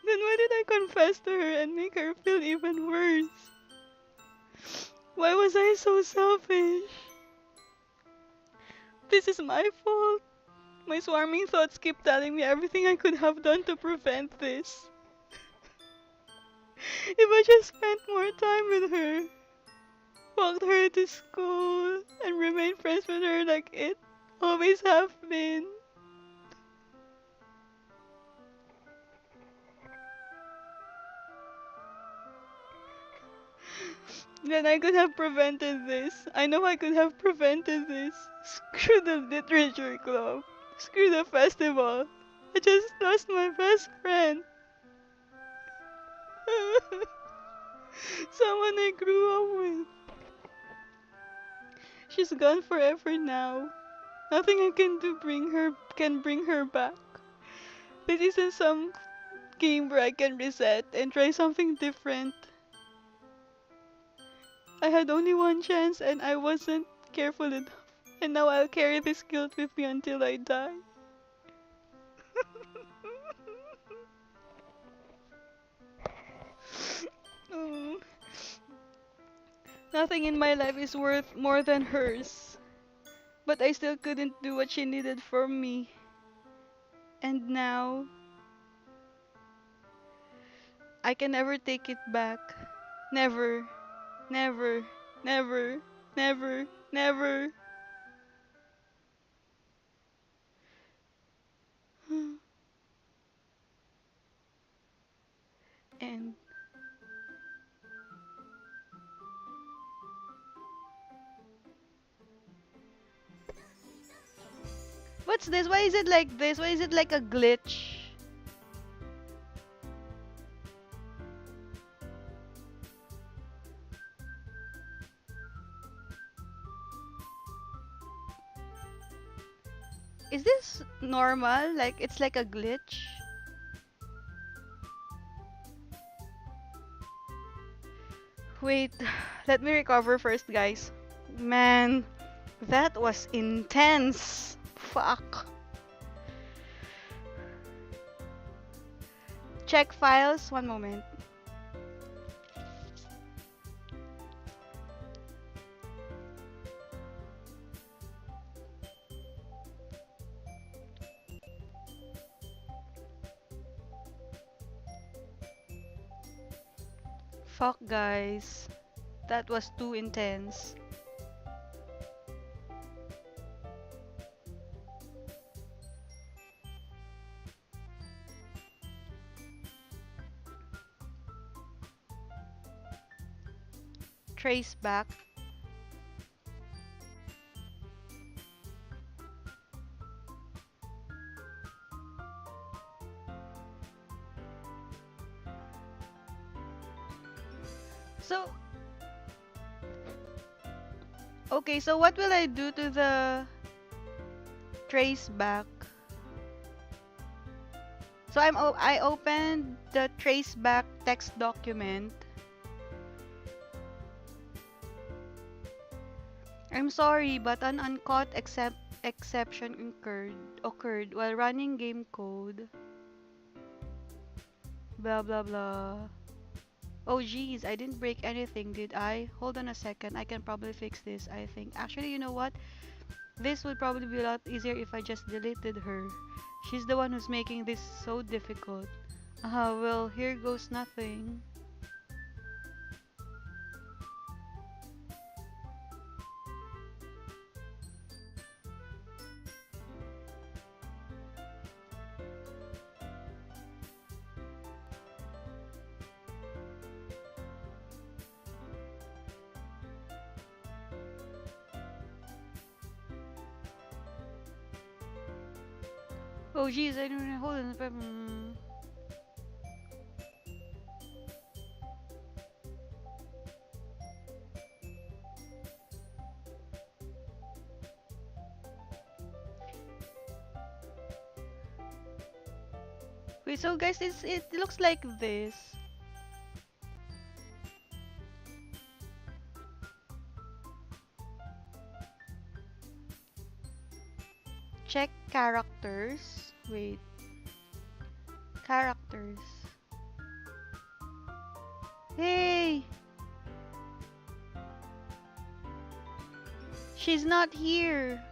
A: Then why did I confess to her and make her feel even worse? Why was I so selfish? This is my fault. My swarming thoughts keep telling me everything I could have done to prevent this. If I just spent more time with her, walked her to school, and remained friends with her like it always have been. Then I could have prevented this. I know I could have prevented this. Screw the literature club. Screw the festival. I just lost my best friend. Someone I grew up with. She's gone forever now. Nothing I can do can bring her back. This isn't some game where I can reset and try something different. I had only one chance and I wasn't careful enough. And now I'll carry this guilt with me until I die. Nothing in my life is worth more than hers. But I still couldn't do what she needed from me. And now, I can never take it back. Never, never, never, never, never. And what's this? Why is it like this? Why is it like a glitch? Is this normal? Like it's like a glitch? Wait, let me recover first, guys. Man, that was intense. Fuck. Check files. One moment. Fuck, guys. That was too intense. Trace back. So, okay, so what will I do to the trace back? So I opened the trace back text document. I'm sorry, but an uncaught exception occurred while running game code. Blah blah blah. Oh geez, I didn't break anything, did I? Hold on a second, I can probably fix this, I think. Actually, you know what? This would probably be a lot easier if I just deleted her. She's the one who's making this so difficult. Well, here goes nothing. Oh geez, I don't know. Hold on. Wait, so guys, it looks like this. Check characters. Wait. Characters. Hey! She's not here.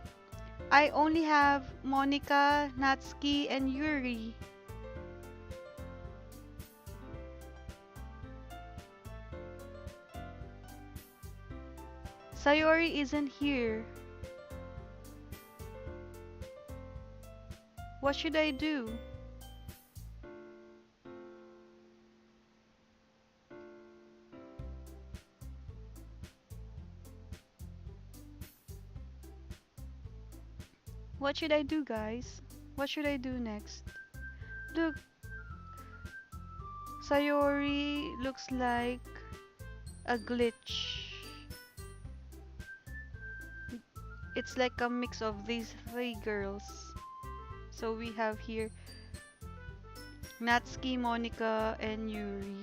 A: I only have Monica, Natsuki, and Yuri. Sayori isn't here. What should I do? What should I do, guys? What should I do next? Look, Sayori looks like a glitch. It's like a mix of these three girls. So we have here Natsuki, Monica, and Yuri.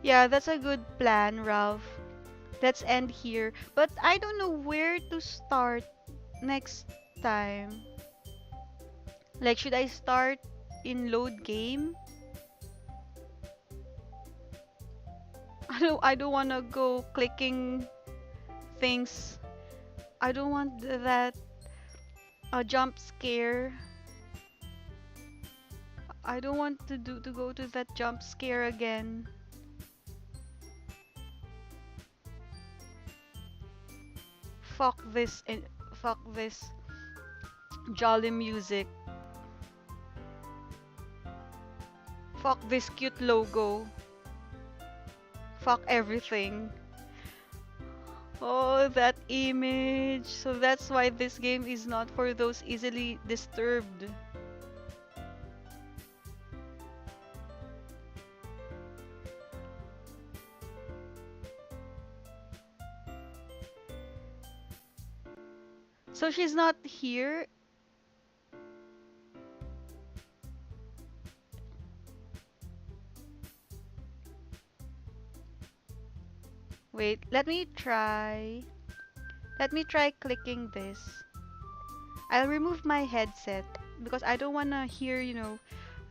A: Yeah, that's a good plan, Ralph. Let's end here. But I don't know where to start next. time? Like, should I start in load game? I don't want to go clicking things. I don't want that jump scare. I don't want to go to that jump scare again. Fuck this and fuck this jolly music. Fuck this cute logo. Fuck everything. Oh, that image. So that's why this game is not for those easily disturbed. So she's not here. Wait, let me try. Let me try clicking this. I'll remove my headset because I don't want to hear,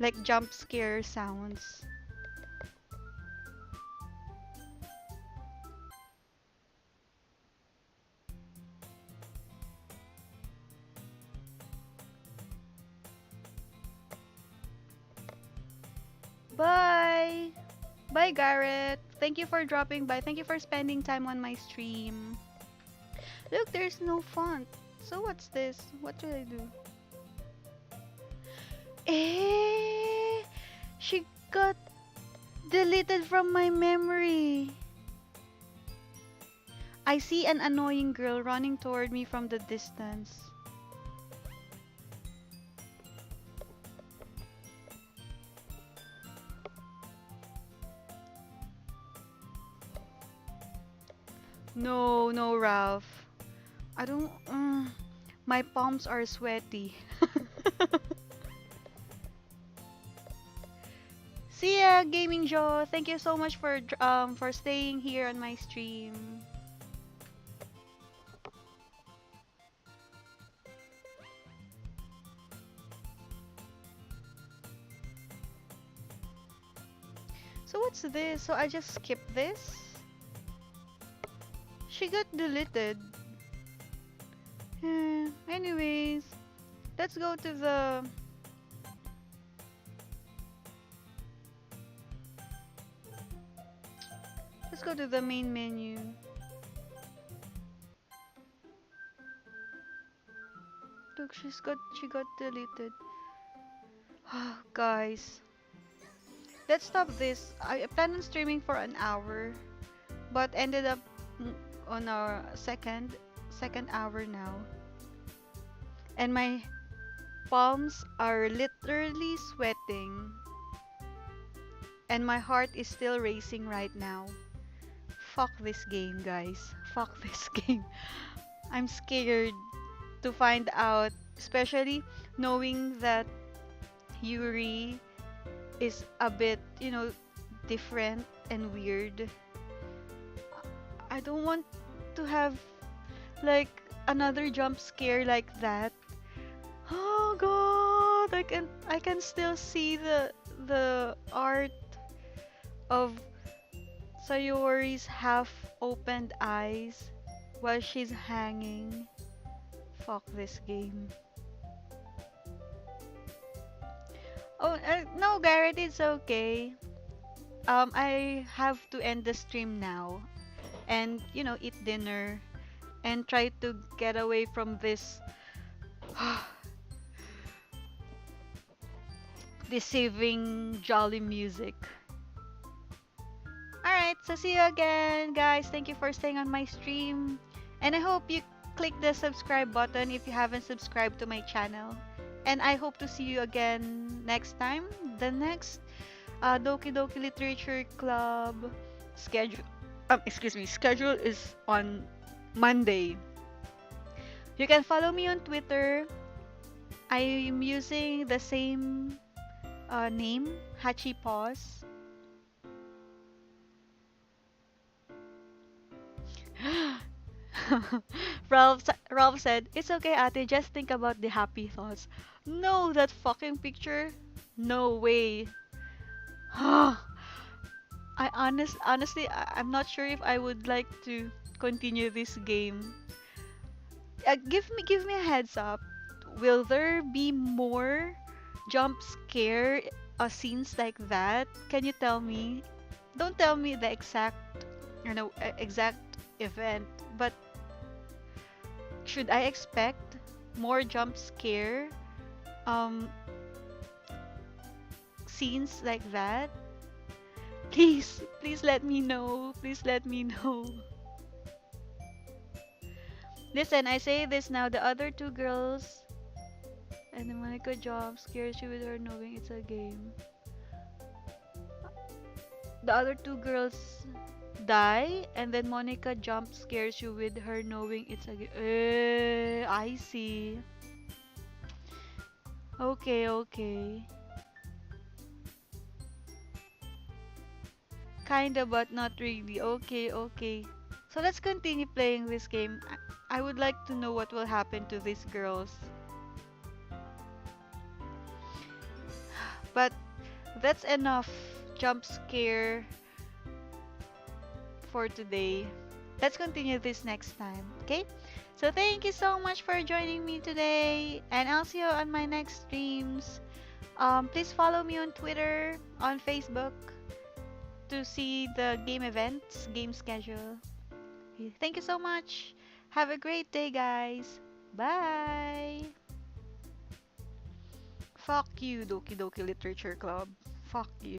A: like jump scare sounds. Bye! Bye, Garrett. Thank you for dropping by. Thank you for spending time on my stream. Look, there's no font. So what's this? What should I do? Eh, she got deleted from my memory. I see an annoying girl running toward me from the distance. No, no, Ralph. I don't. My palms are sweaty. See ya, Gaming Joe. Thank you so much for staying here on my stream. So what's this? So I just skip this? She got deleted. Anyways, let's go to the main menu. Look, she got deleted. Guys, let's stop this. I planned on streaming for an hour, but ended up on our second hour now. And my palms are literally sweating. And my heart is still racing right now. Fuck this game, guys. Fuck this game. I'm scared to find out, especially knowing that Yuri is a bit, different and weird. I don't want to have like another jump scare like that. Oh god, I can still see the art of Sayori's half opened eyes while she's hanging. Fuck this game. Oh, no, Garrett, it's okay. I have to end the stream now and, eat dinner and try to get away from this deceiving jolly music. Alright, so see you again, guys. Thank you for staying on my stream. And I hope you click the subscribe button if you haven't subscribed to my channel. And I hope to see you again next time. The next Doki Doki Literature Club schedule is on Monday. You can follow me on Twitter. I'm using the same name, Hachi Paws. Ralph said, "It's okay, ate. Just think about the happy thoughts." No, that fucking picture. No way. Honestly, I'm not sure if I would like to continue this game. Give me a heads up. Will there be more jump scare scenes like that? Can you tell me? Don't tell me the exact event, but should I expect more jump scare um scenes like that? Please let me know. Please let me know. Listen, I say this now. The other two girls and the Monica jump scares you with her knowing it's a game. The other two girls die, and then Monica jump scares you with her knowing it's a game. I see. Okay, okay. Kinda, but not really. Okay, okay. So let's continue playing this game. I would like to know what will happen to these girls. But that's enough jump scare for today. Let's continue this next time, okay? So thank you so much for joining me today, and I'll see you on my next streams. Please follow me on Twitter, on Facebook to see the game events, game schedule. Okay, thank you so much. Have a great day, guys. Bye. Fuck you, Doki Doki Literature Club. Fuck you.